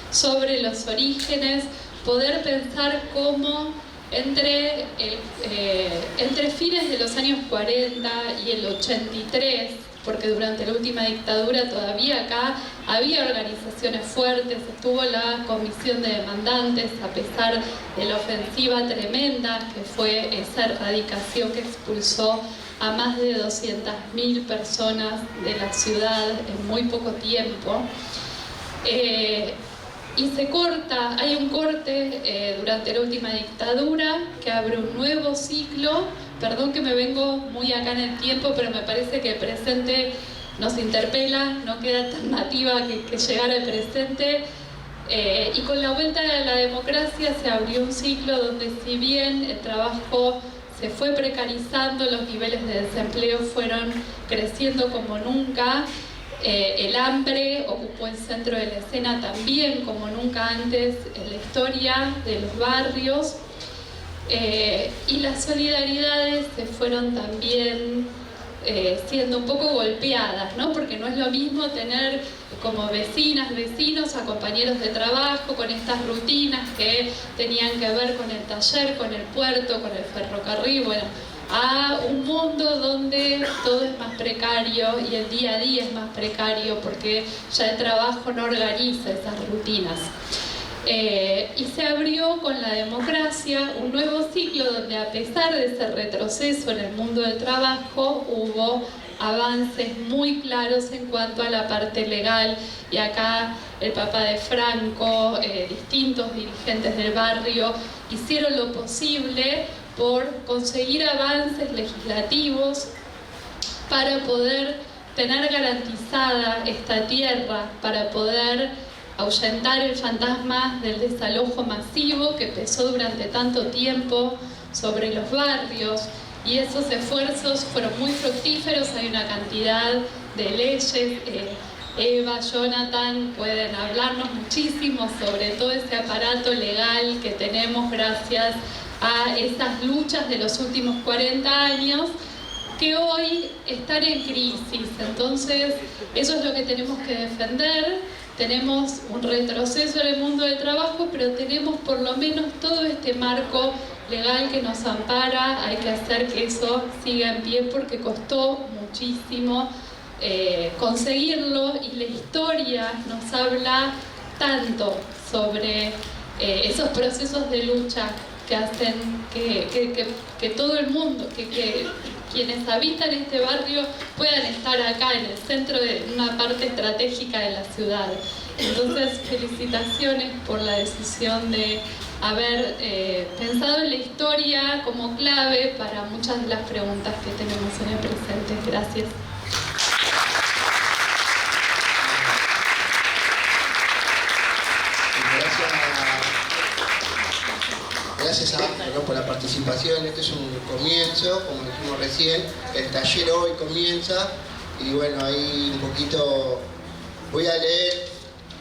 sobre los orígenes, poder pensar cómo Entre fines de los años 40 y el 83, porque durante la última dictadura todavía acá había organizaciones fuertes, estuvo la Comisión de Demandantes, a pesar de la ofensiva tremenda que fue esa erradicación que expulsó a más de 200.000 personas de la ciudad en muy poco tiempo. Y se corta, hay un corte durante la última dictadura que abre un nuevo ciclo. Perdón que me vengo muy acá en el tiempo, pero me parece que el presente nos interpela, no queda alternativa que llegar al presente. Y con la vuelta a la democracia se abrió un ciclo donde, si bien el trabajo se fue precarizando, los niveles de desempleo fueron creciendo como nunca, el hambre ocupó el centro de la escena también como nunca antes en la historia de los barrios, y las solidaridades se fueron también siendo un poco golpeadas, ¿no? Porque no es lo mismo tener como vecinas, vecinos, a compañeros de trabajo con estas rutinas que tenían que ver con el taller, con el puerto, con el ferrocarril, bueno, a un mundo donde todo es más precario y el día a día es más precario porque ya el trabajo no organiza esas rutinas. Y se abrió con la democracia un nuevo ciclo donde, a pesar de ese retroceso en el mundo del trabajo, hubo avances muy claros en cuanto a la parte legal, y acá el papá de Franco, distintos dirigentes del barrio hicieron lo posible por conseguir avances legislativos para poder tener garantizada esta tierra, para poder ahuyentar el fantasma del desalojo masivo que pesó durante tanto tiempo sobre los barrios. Y esos esfuerzos fueron muy fructíferos. Hay una cantidad de leyes, Eva, Jonathan pueden hablarnos muchísimo sobre todo ese aparato legal que tenemos gracias a esas luchas de los últimos 40 años que hoy están en crisis. Entonces, eso es lo que tenemos que defender. Tenemos un retroceso en el mundo del trabajo, pero tenemos por lo menos todo este marco legal que nos ampara. Hay que hacer que eso siga en pie porque costó muchísimo conseguirlo, y la historia nos habla tanto sobre esos procesos de lucha que hacen que todo el mundo, que quienes habitan este barrio puedan estar acá en el centro de una parte estratégica de la ciudad. Entonces, felicitaciones por la decisión de haber pensado en la historia como clave para muchas de las preguntas que tenemos en el presente. Gracias. Gracias a Ángel por la participación. Este es un comienzo, como dijimos recién. El taller hoy comienza y bueno, ahí un poquito voy a leer,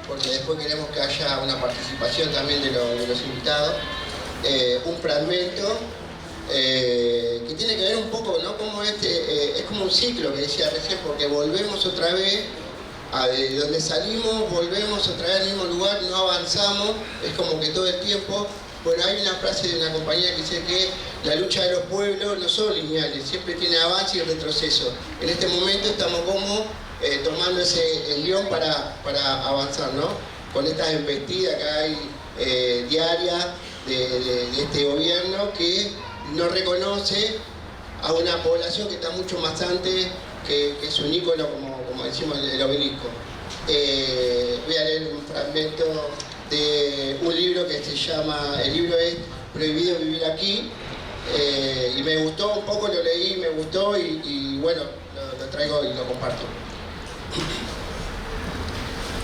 porque después queremos que haya una participación también de los invitados. Un fragmento que tiene que ver un poco, ¿no? Como es como un ciclo que decía recién, porque volvemos otra vez de donde salimos, volvemos otra vez al mismo lugar, no avanzamos, es como que todo el tiempo. Bueno, hay una frase de una compañía que dice que la lucha de los pueblos no son lineales, siempre tiene avance y retroceso. En este momento estamos como tomando el guión para avanzar, ¿no? Con estas embestidas que hay diarias de este gobierno que no reconoce a una población que está mucho más antes que su ícono, como decimos, el obelisco. Voy a leer un fragmento de un libro que se llama, el libro es Prohibido Vivir Aquí, y me gustó un poco, lo leí, me gustó y bueno, lo traigo y lo comparto.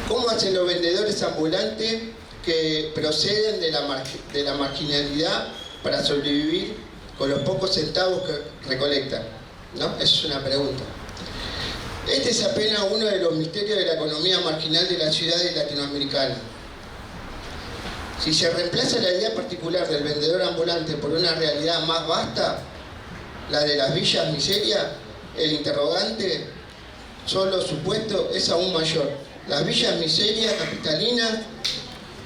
¿Cómo hacen los vendedores ambulantes que proceden de la marginalidad para sobrevivir con los pocos centavos que recolectan? ¿No? Esa es una pregunta. Este es apenas uno de los misterios de la economía marginal de las ciudades latinoamericanas. Si se reemplaza la idea particular del vendedor ambulante por una realidad más vasta, la de las villas miserias, el interrogante, solo supuesto, es aún mayor. Las villas miserias capitalinas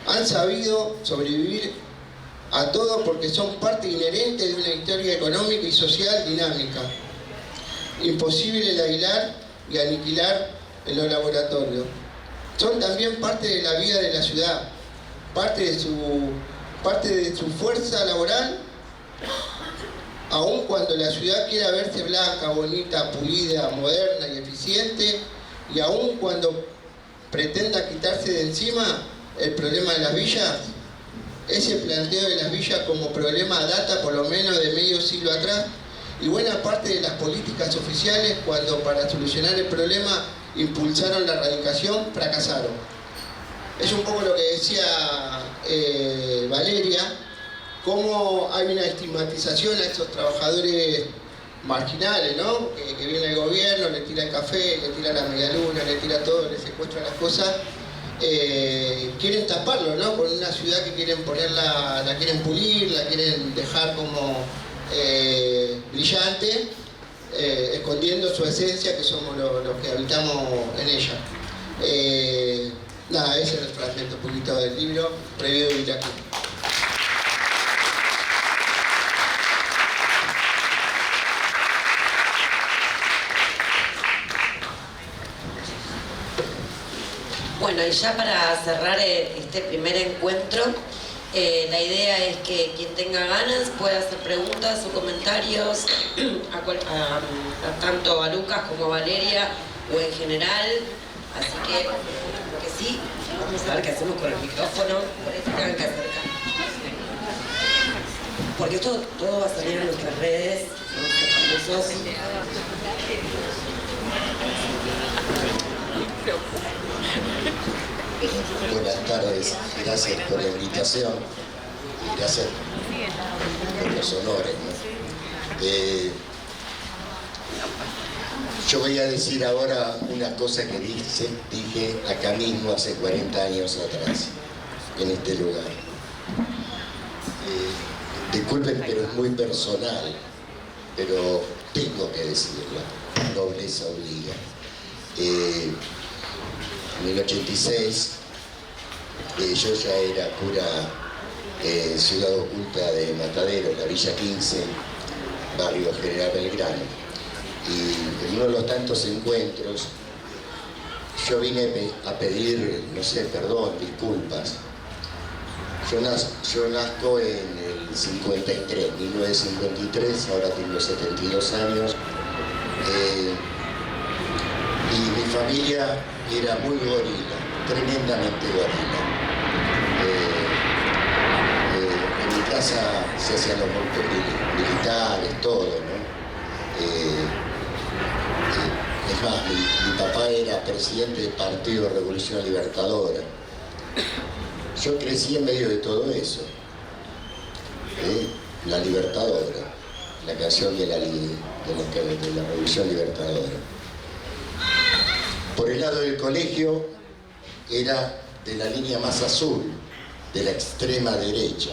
han sabido sobrevivir a todos porque son parte inherente de una historia económica y social dinámica. Imposible de aislar y aniquilar en los laboratorios. Son también parte de la vida de la ciudad, parte de su fuerza laboral, aun cuando la ciudad quiera verse blanca, bonita, pulida, moderna y eficiente, y aun cuando pretenda quitarse de encima el problema de las villas. Ese planteo de las villas como problema data por lo menos de medio siglo atrás, y buena parte de las políticas oficiales, cuando para solucionar el problema impulsaron la erradicación, fracasaron. Es un poco lo que decía Valeria, cómo hay una estigmatización a estos trabajadores marginales, ¿no? Que viene el gobierno, le tira el café, le tira la medialuna, le tira todo, le secuestra las cosas. Quieren taparlo, ¿no? Con una ciudad que quieren ponerla, la quieren pulir, la quieren dejar como brillante, escondiendo su esencia, que somos los que habitamos en ella. Nada, ese es el fragmento un poquito del libro, Prohibido vivir aquí. Bueno, y ya para cerrar este primer encuentro, la idea es que quien tenga ganas pueda hacer preguntas o comentarios tanto a Lucas como a Valeria o en general. Así que sí, vamos a ver qué hacemos con el micrófono, por eso tengan que acercar. Porque esto todo va a salir en nuestras redes, famosos. Buenas tardes, gracias por la invitación y gracias por los honores, ¿no? Yo voy a decir ahora una cosa que dije acá mismo hace 40 años atrás, en este lugar. Disculpen, pero es muy personal, pero tengo que decirlo, nobleza obliga. En el 86 yo ya era cura en Ciudad Oculta de Matadero, la Villa 15, barrio General Belgrano. Y en uno de los tantos encuentros yo vine a pedir, no sé, perdón, disculpas. Yo nazco en el 53, 1953, ahora tengo 72 años. Y mi familia era muy gorila, tremendamente gorila. En mi casa se hacían los montes militares, todo, ¿no? Es más, mi papá era presidente del Partido Revolución Libertadora. Yo crecí en medio de todo eso. La Libertadora, la canción de la Revolución Libertadora. Por el lado del colegio era de la línea más azul, de la extrema derecha.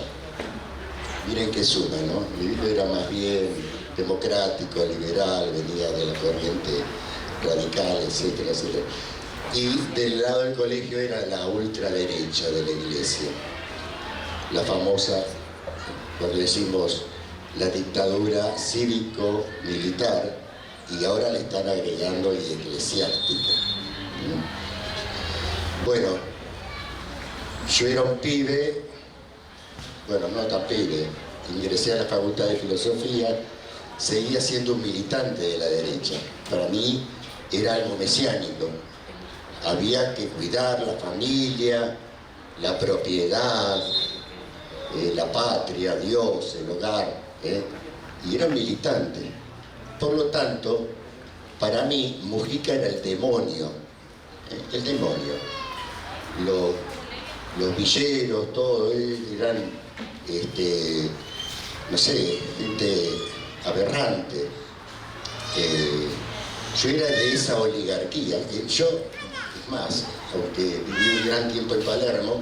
Miren qué suma, ¿no? Mi vida era más bien democrático, liberal, venía de la corriente radical, etcétera, etcétera. Y del lado del colegio era la ultraderecha de la iglesia. La famosa, cuando decimos la dictadura cívico-militar, y ahora le están agregando y eclesiástica. Bueno, yo era un pibe, bueno, no tan pibe, ingresé a la Facultad de Filosofía, seguía siendo un militante de la derecha. Para mí era algo mesiánico. Había que cuidar la familia, la propiedad, la patria, Dios, el hogar, y era un militante. Por lo tanto, para mí, Mujica era el demonio. El demonio. Los villeros, todo, eran, no sé, gente aberrante. Yo era de esa oligarquía. Yo, es más, aunque viví un gran tiempo en Palermo,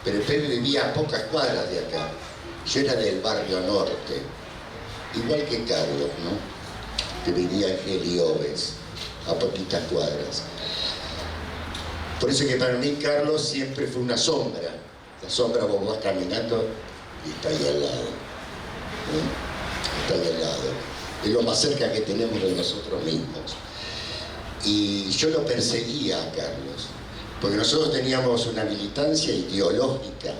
pero el Pepe vivía a pocas cuadras de acá. Yo era del barrio norte, igual que Carlos, ¿no? Que vivía en Heliobes, a poquitas cuadras. Por eso que para mí Carlos siempre fue una sombra. La sombra, vos vas caminando y está ahí al lado. Está ahí al lado. Es lo más cerca que tenemos de nosotros mismos. Y yo lo perseguía a Carlos, porque nosotros teníamos una militancia ideológica.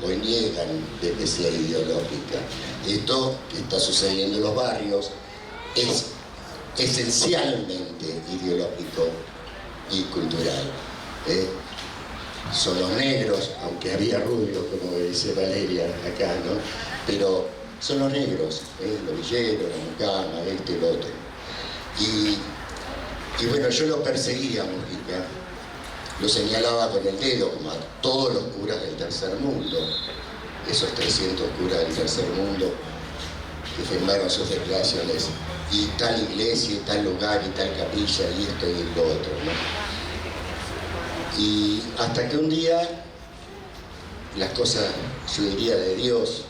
Hoy niegan de que sea ideológica. Esto que está sucediendo en los barrios es esencialmente ideológico y cultural. Son los negros, aunque había rubios, como dice Valeria acá, ¿no? Pero son los negros, los villeros, la mucama, este y lo otro. Y bueno, yo lo perseguía a Mujica, lo señalaba con el dedo, como a todos los curas del tercer mundo, esos 300 curas del tercer mundo que firmaron sus declaraciones, y tal iglesia, y tal lugar, y tal capilla, y esto y lo otro, ¿no? Y hasta que un día, las cosas, yo diría, de Dios,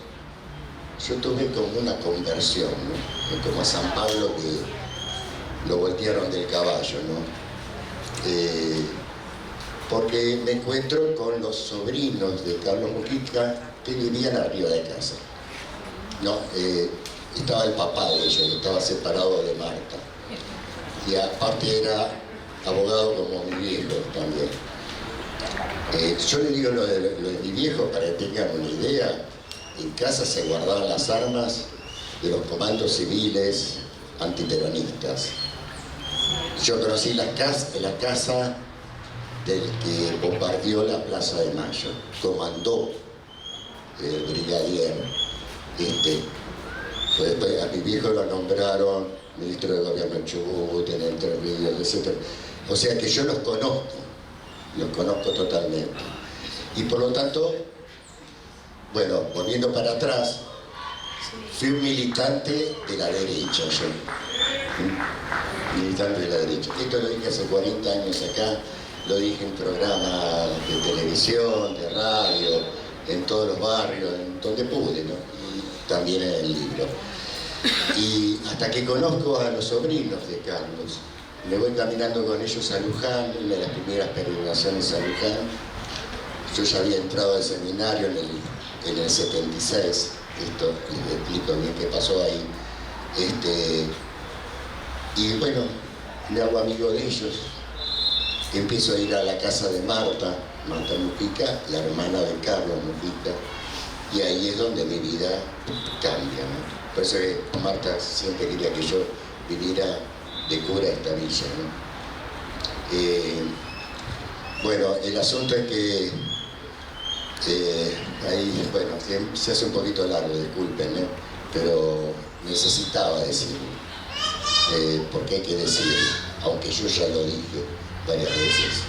yo tuve como una conversión, ¿no? Como a San Pablo, que lo voltearon del caballo, ¿no? Porque me encuentro con los sobrinos de Carlos Mujica que vivían arriba de casa, ¿no? Estaba el papá de ellos, que estaba separado de Marta, y aparte era abogado como mi viejo también. Yo le digo lo de mi viejo para que tengan una idea. En casa se guardaban las armas de los comandos civiles antiperonistas. Yo conocí la casa del que bombardeó la Plaza de Mayo, comandó el brigadier. Pues después a mi viejo lo nombraron ministro de gobierno en Chubut, en Entre Ríos, etc. O sea que yo los conozco totalmente. Y por lo tanto, bueno, volviendo para atrás, fui un militante de la derecha yo. Militante de la derecha. Esto lo dije hace 40 años acá, lo dije en programas de televisión, de radio, en todos los barrios, en donde pude, ¿no? Y también en el libro. Y hasta que conozco a los sobrinos de Carlos, me voy caminando con ellos a Luján, una de las primeras peregrinaciones a Luján. Yo ya había entrado al seminario en el 76, esto les explico bien qué pasó ahí. Y bueno, me hago amigo de ellos, empiezo a ir a la casa de Marta Mujica, la hermana de Carlos Mujica, y ahí es donde mi vida cambia, ¿no? Por eso que Marta siempre quería que yo viviera de cura a esta villa, ¿no? Bueno, el asunto es que ahí, bueno, se hace un poquito largo, disculpen, ¿no? Pero necesitaba decirlo, porque hay que decirlo, aunque yo ya lo dije varias veces.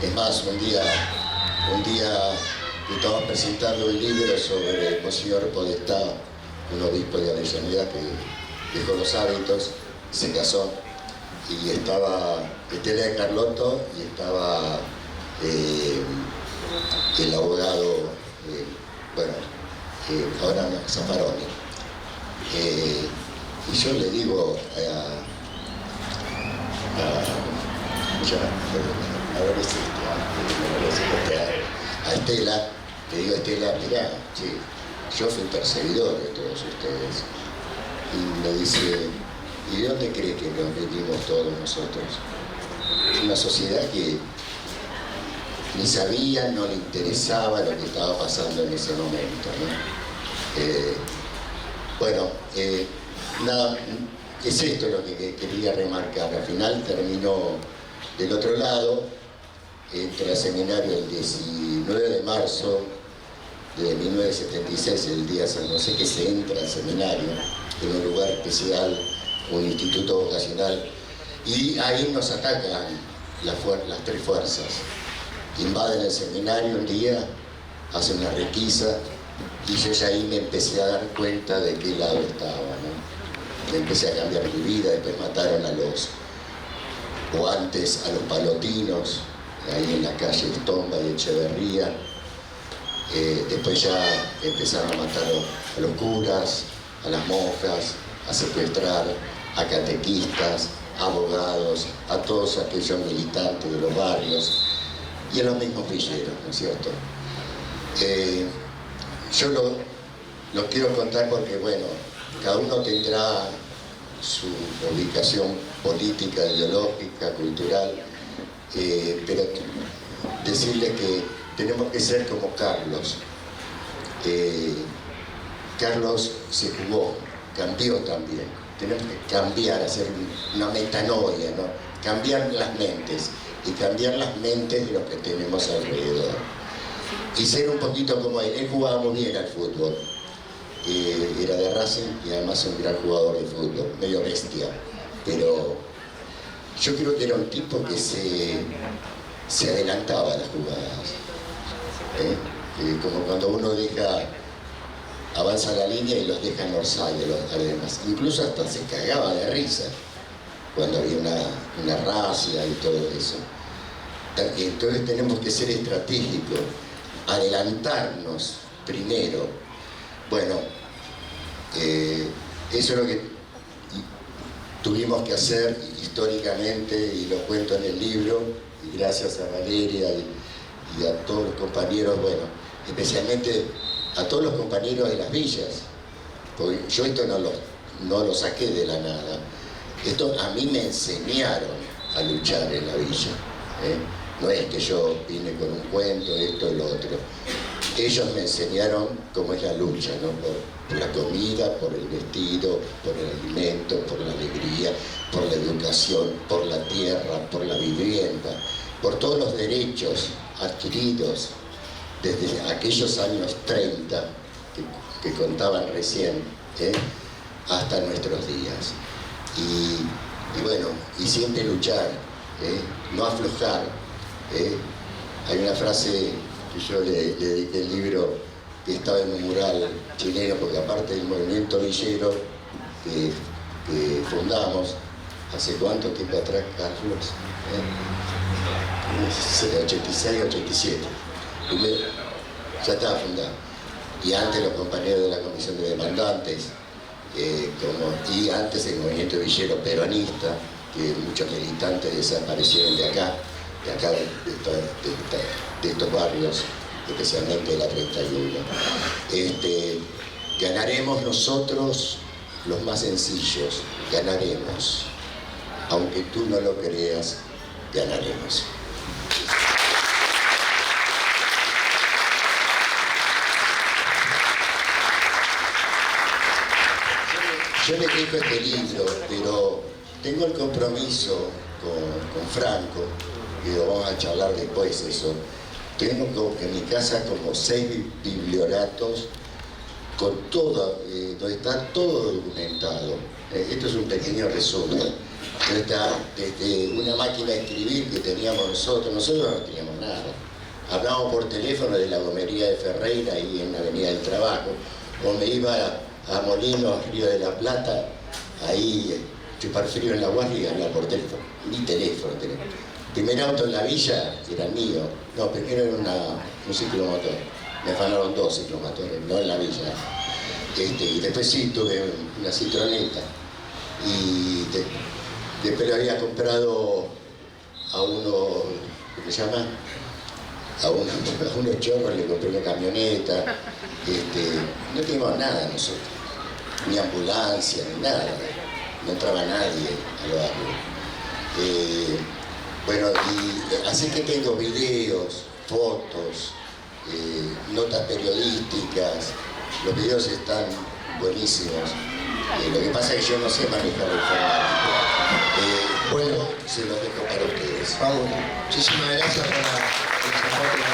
Es más, un día estaba presentando un libro sobre el Monseñor Podestá, un obispo de Avellaneda que dejó los hábitos, se casó, y estaba Estela de Carlotto y estaba el abogado, ahora no, Zaffaroni. Y yo le digo a Estela, le digo a Estela, mirá, yo fui perseguidor de todos ustedes. Y me dice, ¿y de dónde cree que nos vivimos todos nosotros? Es una sociedad que ni sabía, no le interesaba lo que estaba pasando en ese momento, ¿no? Nada, es esto lo que quería remarcar. Al final terminó del otro lado, entré al seminario el 19 de marzo de 1976, el día no sé qué se entra al seminario, en un lugar especial, un instituto vocacional, y ahí nos atacan las tres fuerzas. Invaden el seminario un día, hacen una requisa, y yo ya ahí me empecé a dar cuenta de qué lado estaba, ¿no? Empecé a cambiar mi vida. Después mataron a los palotinos, ahí en la calle Estomba y Echeverría. Después ya empezaron a matar a los curas, a las monjas, a secuestrar a catequistas, abogados, a todos aquellos militantes de los barrios y a los mismos villeros, ¿no es cierto? Yo Lo quiero contar porque, bueno, cada uno tendrá su ubicación política, ideológica, cultural, pero decirle que tenemos que ser como Carlos. Carlos se jugó, cambió también. Tenemos que cambiar, hacer una metanoia, ¿no? Cambiar las mentes y cambiar las mentes de los que tenemos alrededor. Y ser un poquito como él. Él jugaba muy bien al fútbol. Era de Racing y además un gran jugador de fútbol, medio bestia. Pero yo creo que era un tipo que se adelantaba a las jugadas. Como cuando uno avanza la línea y los deja en orsay los demás. Incluso hasta se cagaba de risa cuando había una racia y todo eso. Entonces tenemos que ser estratégicos, adelantarnos primero. Bueno, eso es lo que tuvimos que hacer históricamente y lo cuento en el libro, y gracias a Valeria y a todos los compañeros, bueno, especialmente a todos los compañeros de las villas, porque yo esto no lo saqué de la nada, esto a mí me enseñaron a luchar en la villa, no es que yo vine con un cuento, esto y lo otro, ellos me enseñaron cómo es la lucha, ¿no? Por la comida, por el vestido, por el alimento, por la alegría, por la educación, por la tierra, por la vivienda, por todos los derechos adquiridos desde aquellos años 30 que contaban recién, hasta nuestros días. Y bueno, y siempre luchar, no aflojar. Hay una frase que yo le dediqué el libro, que estaba en un mural chileno, porque aparte del movimiento villero que fundamos, ¿hace cuánto tiempo atrás, Carlos? 86, 87. Ya estaba fundado. Y antes los compañeros de la Comisión de Demandantes, y antes el movimiento villero peronista, que muchos militantes desaparecieron de acá, de estos barrios, especialmente de la 31. Ganaremos nosotros los más sencillos, ganaremos. Aunque tú no lo creas, ganaremos. Yo le dejo este libro, pero tengo el compromiso con Franco, que lo vamos a charlar después eso. Tengo en mi casa como 6 biblioratos con todo, donde está todo documentado. Esto es un pequeño resumen. Está desde una máquina de escribir que teníamos nosotros no teníamos nada. Hablábamos por teléfono de la gomería de Ferreira, ahí en la Avenida del Trabajo, o me iba a Molinos, Río de la Plata, ahí chupar frío en la guardia y hablar por teléfono. Ni teléfono. Primer auto en la villa era mío. No, primero era un ciclomotor. Me afanaron 2 ciclomotores, no en la villa. Y después sí tuve una Citroneta. Y después le había comprado a uno, ¿cómo se llama? A unos chorros le compré una camioneta. No teníamos nada nosotros. Ni ambulancia, ni nada. No entraba nadie a los barrios. Bueno, y así que tengo videos, fotos, notas periodísticas. Los videos están buenísimos. Lo que pasa es que yo no sé manejar el formato. Bueno, se los dejo para ustedes. Vamos, muchísimas gracias por el soporte.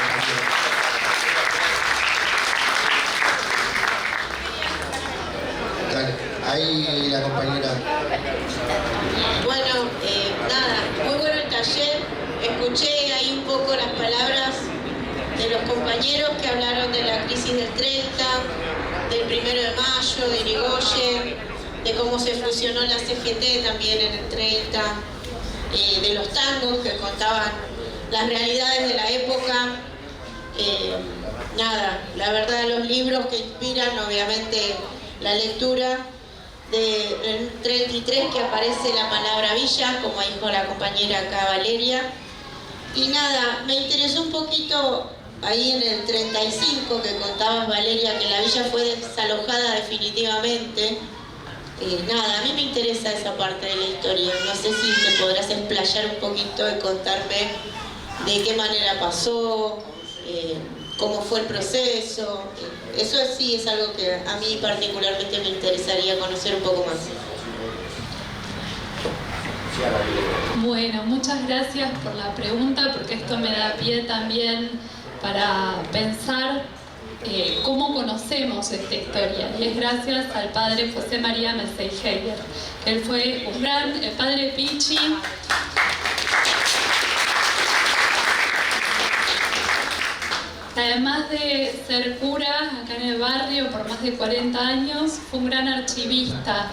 Ahí la compañera. Bueno, nada, muy bueno el taller. Escuché ahí un poco las palabras de los compañeros que hablaron de la crisis del 30, del 1 de mayo, de Irigoyen, de cómo se fusionó la CGT también en el 30, de los tangos que contaban las realidades de la época. Nada, la verdad, los libros que inspiran obviamente la lectura. Del 33 que aparece la palabra villa, como dijo la compañera acá Valeria. Y nada, me interesó un poquito ahí en el 35 que contabas, Valeria, que la villa fue desalojada definitivamente. Nada, a mí me interesa esa parte de la historia. No sé si te podrás explayar un poquito y contarme de qué manera pasó, cómo fue el proceso. Eso sí es algo que a mí particularmente me interesaría conocer un poco más. Bueno, muchas gracias por la pregunta, porque esto me da pie también para pensar cómo conocemos esta historia. Y es gracias al padre José María Meseiheier. Él fue el padre Pichi. Además de ser cura acá en el barrio por más de 40 años, fue un gran archivista.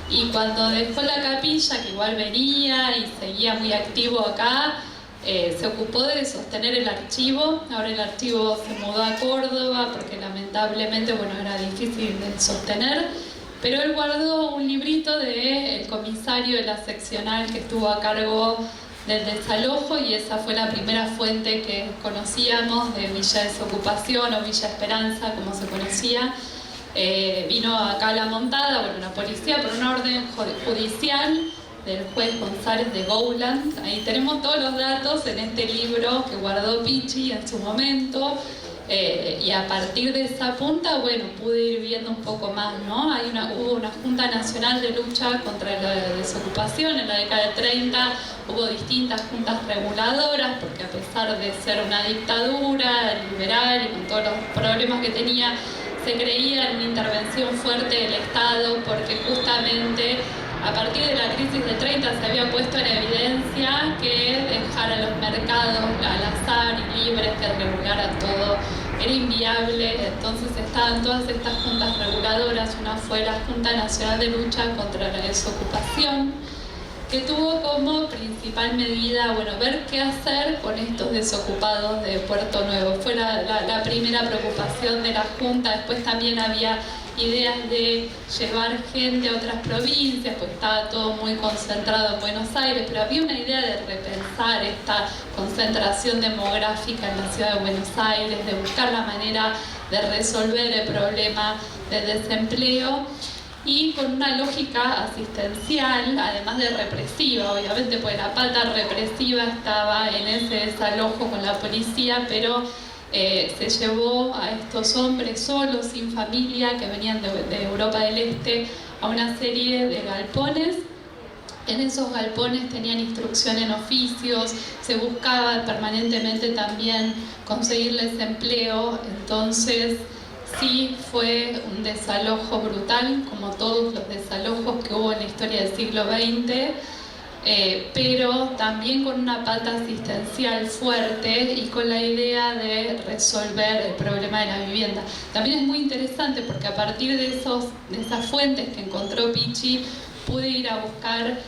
Y cuando dejó la capilla, que igual venía y seguía muy activo acá, se ocupó de sostener el archivo. Ahora el archivo se mudó a Córdoba porque lamentablemente, bueno, era difícil de sostener. Pero él guardó un librito del comisario de la seccional que estuvo a cargo del desalojo, y esa fue la primera fuente que conocíamos de Villa Desocupación o Villa Esperanza, como se conocía. Vino acá a La Montada, bueno, la policía, por una orden judicial del juez González de Gowland. Ahí tenemos todos los datos en este libro que guardó Pichi en su momento. Y a partir de esa punta, bueno, pude ir viendo un poco más, ¿no? Hubo una Junta Nacional de Lucha contra la Desocupación en la década de 30, hubo distintas juntas reguladoras, porque a pesar de ser una dictadura liberal y con todos los problemas que tenía, se creía en una intervención fuerte del Estado, porque justamente a partir de la crisis de 30 se había puesto en evidencia que dejar a los mercados al azar y libres, que regulara todo, era inviable. Entonces estaban todas estas juntas reguladoras. Una fue la Junta Nacional de Lucha contra la Desocupación, que tuvo como principal medida, bueno, ver qué hacer con estos desocupados de Puerto Nuevo. Fue la primera preocupación de la Junta. Después también había ideas de llevar gente a otras provincias, pues estaba todo muy concentrado en Buenos Aires, pero había una idea de repensar esta concentración demográfica en la ciudad de Buenos Aires, de buscar la manera de resolver el problema del desempleo, y con una lógica asistencial, además de represiva, obviamente, porque la pata represiva estaba en ese desalojo con la policía, pero se llevó a estos hombres solos, sin familia, que venían de Europa del Este, a una serie de galpones. En esos galpones tenían instrucción en oficios, se buscaba permanentemente también conseguirles empleo. Entonces sí fue un desalojo brutal, como todos los desalojos que hubo en la historia del siglo XX, pero también con una pata asistencial fuerte y con la idea de resolver el problema de la vivienda. También es muy interesante porque a partir de esas fuentes que encontró Pichi, pude ir a buscar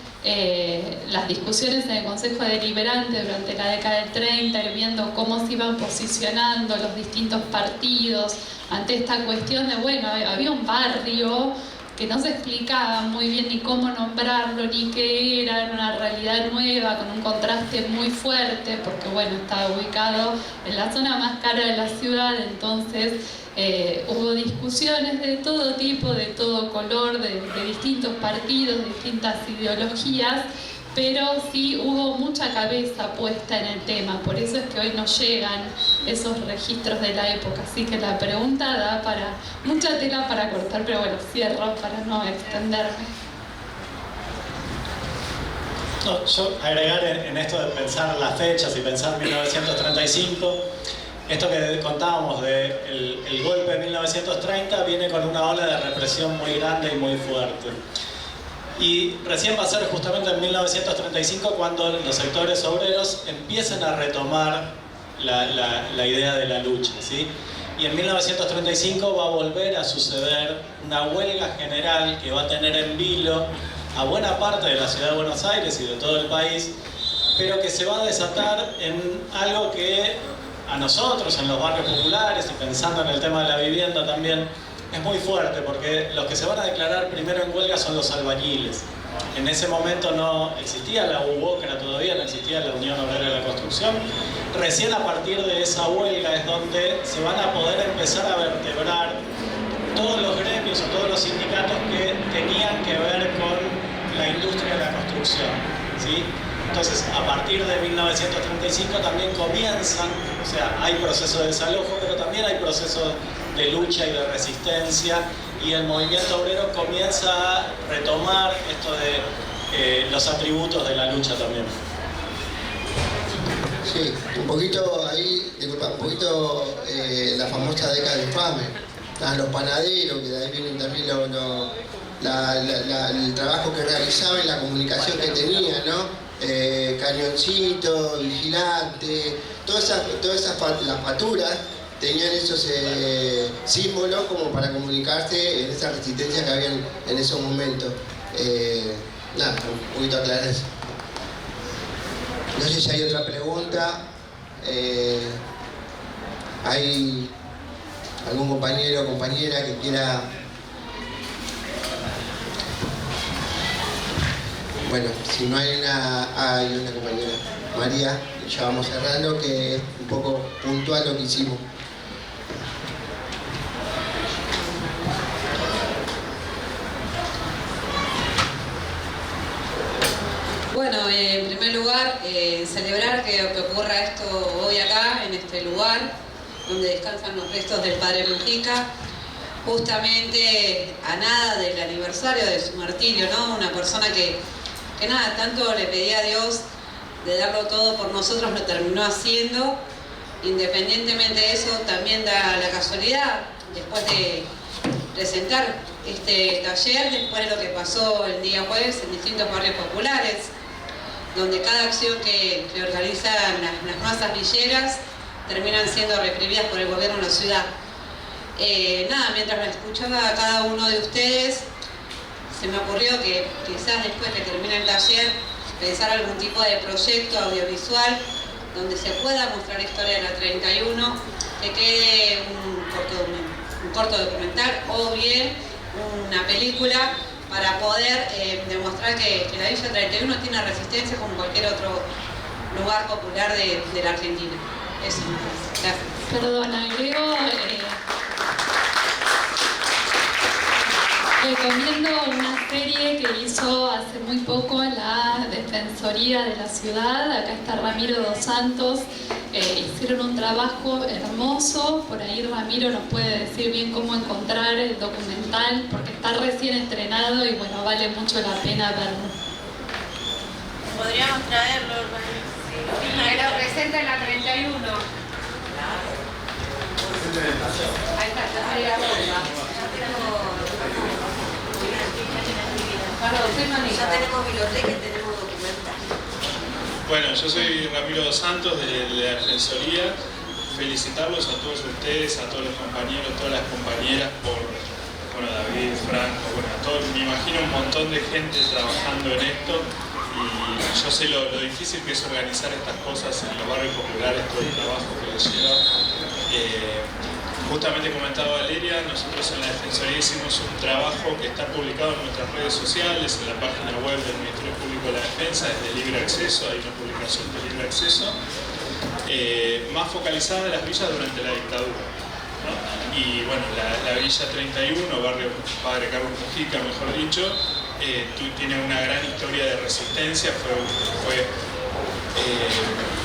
las discusiones en el Consejo Deliberante durante la década del 30, y viendo cómo se iban posicionando los distintos partidos ante esta cuestión de, bueno, había un barrio que no se explicaba muy bien ni cómo nombrarlo, ni qué era una realidad nueva, con un contraste muy fuerte, porque bueno, estaba ubicado en la zona más cara de la ciudad. Entonces hubo discusiones de todo tipo, de todo color, de distintos partidos, de distintas ideologías, pero sí hubo mucha cabeza puesta en el tema. Por eso es que hoy nos llegan esos registros de la época. Así que la pregunta da para mucha tela para cortar, pero bueno, cierro para no extenderme. No, yo agregar en esto de pensar las fechas y pensar 1935, esto que contábamos del golpe de 1930 viene con una ola de represión muy grande y muy fuerte. Y recién va a ser justamente en 1935 cuando los sectores obreros empiezan a retomar la idea de la lucha, ¿sí? Y en 1935 va a volver a suceder una huelga general que va a tener en vilo a buena parte de la ciudad de Buenos Aires y de todo el país, pero que se va a desatar en algo que a nosotros, en los barrios populares, y pensando en el tema de la vivienda también, es muy fuerte, porque los que se van a declarar primero en huelga son los albañiles. En ese momento no existía la UOCRA todavía, no existía la Unión Obrera de la Construcción, recién a partir de esa huelga es donde se van a poder empezar a vertebrar todos los gremios o todos los sindicatos que tenían que ver con la industria de la construcción, ¿sí? Entonces, a partir de 1935 también comienzan, o sea, hay procesos de desalojo, pero también hay procesos de lucha y de resistencia, y el movimiento obrero comienza a retomar esto de los atributos de la lucha también. Sí, un poquito ahí, disculpa, un poquito la famosa década infame. Estaban los panaderos, que de ahí vienen también el trabajo que realizaban y la comunicación que tenían, ¿no? Cañoncito, vigilante, todas las facturas tenían esos símbolos como para comunicarse en esa resistencia que había en esos momentos. Nada, un poquito aclarar eso. No sé si hay otra pregunta. ¿Hay algún compañero o compañera que quiera? Bueno, si no hay una compañera. María, ya vamos cerrando, que es un poco puntual lo que hicimos. Bueno, en primer lugar, celebrar que ocurra esto hoy acá, en este lugar, donde descansan los restos del padre Mujica, justamente a nada del aniversario de su martirio, ¿no? Una persona que nada, tanto le pedía a Dios de darlo todo por nosotros, lo terminó haciendo. Independientemente de eso, también da la casualidad, después de presentar este taller, después de lo que pasó el día jueves en distintos barrios populares, donde cada acción que organizan las masas villeras terminan siendo reprimidas por el gobierno de la ciudad. Nada, mientras lo escuchaba a cada uno de ustedes, se me ocurrió que quizás después que termine el taller, pensar algún tipo de proyecto audiovisual donde se pueda mostrar la historia de la 31, que quede un corto documental o bien una película para poder demostrar que la Villa 31 tiene resistencia como cualquier otro lugar popular de la Argentina. Eso, gracias. Perdón, agrego, recomiendo una serie que hizo hace muy poco la Defensoría de la Ciudad. Acá está Ramiro dos Santos. Hicieron un trabajo hermoso. Por ahí Ramiro nos puede decir bien cómo encontrar el documental, porque está recién estrenado y bueno, vale mucho la pena verlo. Podríamos traerlo, Me lo presenta en la 31. Ahí está, ahí la bomba. Ya tenemos biblioteca y tenemos documental. Bueno, yo soy Ramiro dos Santos de la Defensoría. Felicitarlos a todos ustedes, a todos los compañeros, todas las compañeras por, bueno, David, Franco, bueno, a todos, me imagino un montón de gente trabajando en esto y yo sé lo difícil que es organizar estas cosas en los barrios populares, todo el trabajo que les lleva. Justamente comentaba Valeria, nosotros en la Defensoría hicimos un trabajo que está publicado en nuestras redes sociales, en la página web del Ministerio Público de la Defensa, es de libre acceso, hay una publicación de libre acceso, más focalizada en las villas durante la dictadura, ¿no? Y bueno, la Villa 31, barrio Padre Carlos Mujica, mejor dicho, tiene una gran historia de resistencia, fue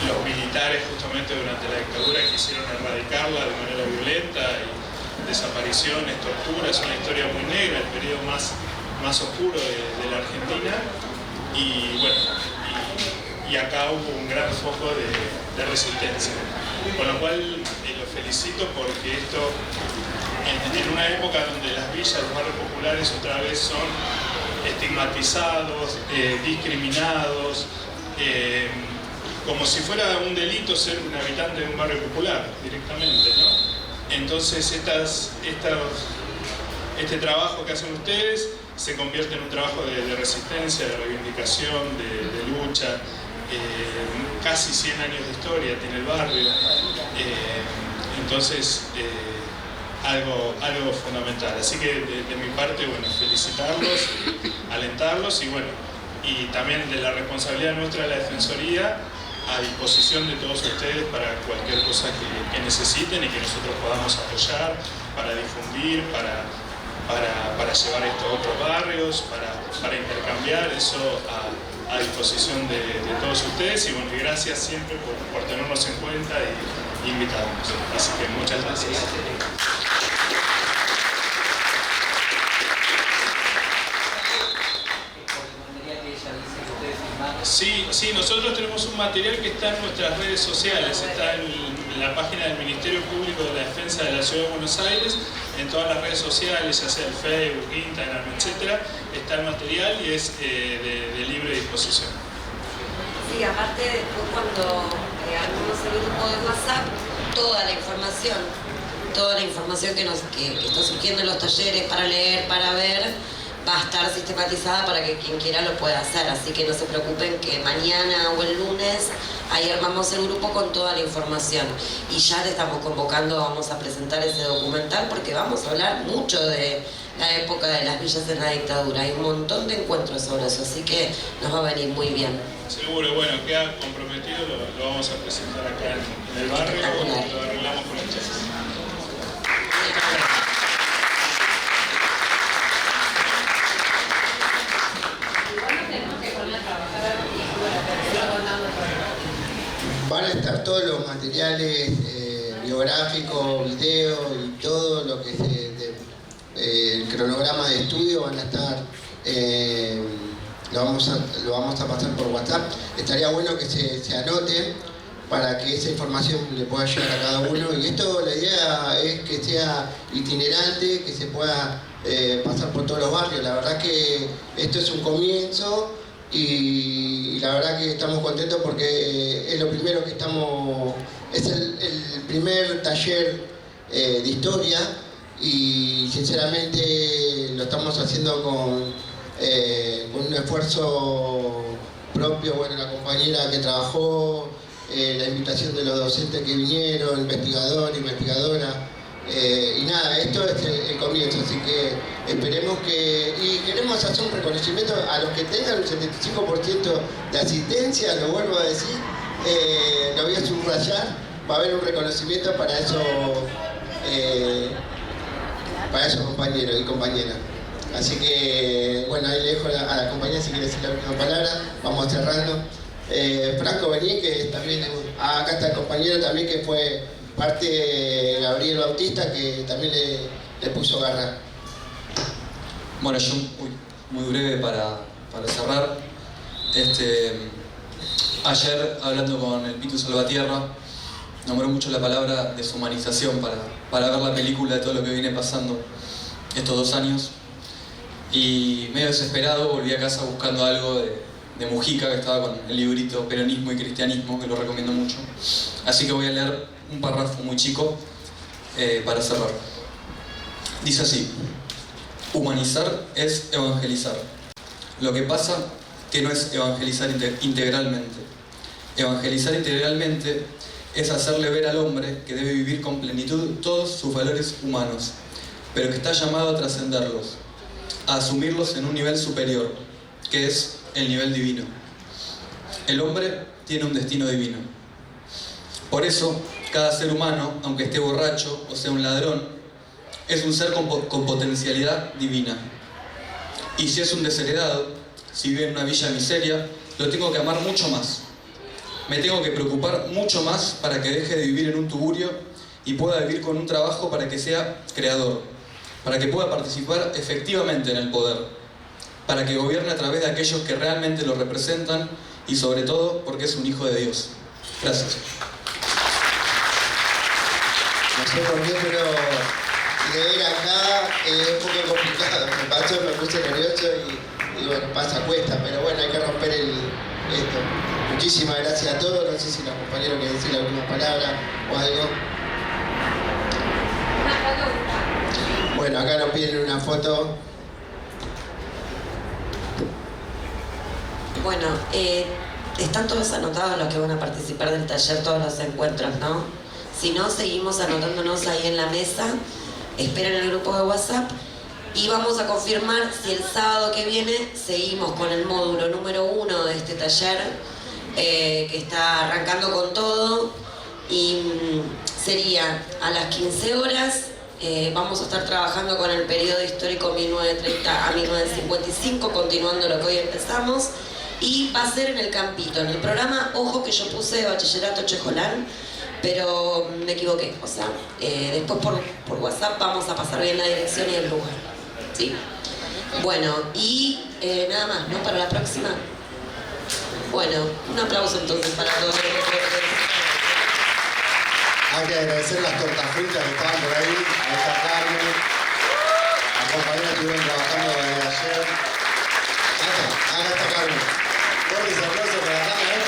los militares justamente durante la dictadura quisieron erradicarla de manera violenta, y desapariciones, torturas, es una historia muy negra, el periodo más oscuro de la Argentina, y bueno, y acá hubo un gran foco de resistencia, con lo cual lo felicito porque esto, en una época donde las villas, los barrios populares otra vez son estigmatizados, discriminados, como si fuera un delito ser un habitante de un barrio popular directamente, ¿no? Entonces este trabajo que hacen ustedes se convierte en un trabajo de resistencia, de reivindicación, de lucha. Casi 100 años de historia tiene el barrio, entonces algo fundamental. Así que de mi parte, bueno, felicitarlos, alentarlos y bueno, y también de la responsabilidad nuestra de la Defensoría, a disposición de todos ustedes para cualquier cosa que necesiten y que nosotros podamos apoyar, para difundir, para llevar esto a otros barrios, para intercambiar eso a disposición de todos ustedes. Y bueno, gracias siempre por tenernos en cuenta y invitarnos. Así que muchas gracias. Sí, nosotros tenemos un material que está en nuestras redes sociales, está en la página del Ministerio Público de la Defensa de la Ciudad de Buenos Aires, en todas las redes sociales, ya sea el Facebook, Instagram, etc. Está el material y es de libre disposición. Sí, aparte después cuando armamos el grupo de WhatsApp, toda la información que está surgiendo en los talleres para leer, para ver, va a estar sistematizada para que quien quiera lo pueda hacer, así que no se preocupen que mañana o el lunes ahí armamos el grupo con toda la información y ya te estamos convocando, vamos a presentar ese documental porque vamos a hablar mucho de la época de las villas en la dictadura, hay un montón de encuentros sobre eso, así que nos va a venir muy bien. Seguro, bueno, queda comprometido, lo vamos a presentar acá en el barrio, lo arreglamos con el chef. Van a estar todos los materiales biográficos, videos y todo lo que el cronograma de estudio van a estar, lo vamos a pasar por WhatsApp. Estaría bueno que se anoten para que esa información le pueda llegar a cada uno. Y esto, la idea es que sea itinerante, que se pueda pasar por todos los barrios. La verdad que esto es un comienzo. Y la verdad que estamos contentos porque es lo primero que es el primer taller de historia y sinceramente lo estamos haciendo con un esfuerzo propio, bueno, la compañera que trabajó, la invitación de los docentes que vinieron, investigador, investigadora. Y nada, esto es el comienzo, así que esperemos y queremos hacer un reconocimiento a los que tengan un 75% de asistencia, lo vuelvo a decir, lo voy a subrayar, va a haber un reconocimiento para esos compañeros y compañeras. Así que, bueno, ahí le dejo a la compañera si quiere decir la última palabra, vamos cerrando. Franco Bení, que también, acá está el compañero también que fue parte de Gabriel Bautista, que también le puso garra. Bueno, yo muy breve para cerrar. Ayer, hablando con el Pitu Salvatierra, nombró mucho la palabra deshumanización para ver la película de todo lo que viene pasando estos 2 años. Y medio desesperado volví a casa buscando algo de Mujica, que estaba con el librito Peronismo y Cristianismo, que lo recomiendo mucho. Así que voy a leer un párrafo muy chico para cerrar. Dice así: humanizar es evangelizar. Lo que pasa que no es evangelizar integralmente. Evangelizar integralmente es hacerle ver al hombre que debe vivir con plenitud todos sus valores humanos, pero que está llamado a trascenderlos, a asumirlos en un nivel superior, que es el nivel divino. El hombre tiene un destino divino. Por eso, cada ser humano, aunque esté borracho o sea un ladrón, es un ser con potencialidad divina. Y si es un desheredado, si vive en una villa de miseria, lo tengo que amar mucho más. Me tengo que preocupar mucho más para que deje de vivir en un tugurio y pueda vivir con un trabajo para que sea creador, para que pueda participar efectivamente en el poder, para que gobierne a través de aquellos que realmente lo representan y sobre todo porque es un hijo de Dios. Gracias. No sé por qué, pero leer acá es un poco complicado. Me puse nervioso y bueno, cuesta, pero bueno, hay que romper esto. Muchísimas gracias a todos. No sé si los compañeros quieren decir la última palabra o algo. Bueno, acá nos piden una foto. Bueno, están todos anotados los que van a participar del taller, todos los encuentros, ¿no? Si no, seguimos anotándonos ahí en la mesa, esperen el grupo de WhatsApp y vamos a confirmar si el sábado que viene seguimos con el módulo número 1 de este taller que está arrancando con todo. Y sería a las 15 horas. Vamos a estar trabajando con el periodo histórico 1930 a 1955, continuando lo que hoy empezamos. Y va a ser en el Campito, en el programa, ojo que yo puse Bachillerato Chejolán, pero me equivoqué. O sea, después por WhatsApp vamos a pasar bien la dirección y el lugar. ¿Sí? Bueno, y nada más, ¿no? Para la próxima. Bueno, un aplauso entonces para todos. Hay que agradecer las tortas fritas que estaban por ahí, a esta Carmen. Las compañeras estuvieron trabajando desde ayer. Acá está Carmen. Fuertes aplausos para Carmen.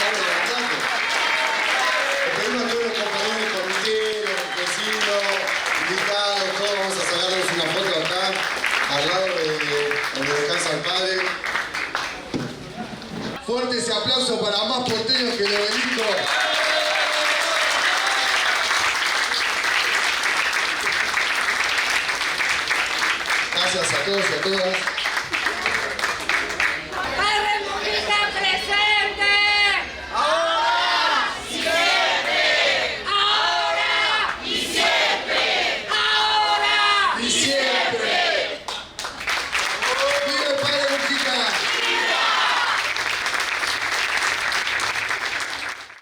Le pedimos a todos los compañeros del comité, los vecinos, invitados, todos vamos a sacarles una foto acá, al lado de donde descansa el padre. Fuerte ese aplauso para más porteños que el obelisco. Gracias a todos y a todas.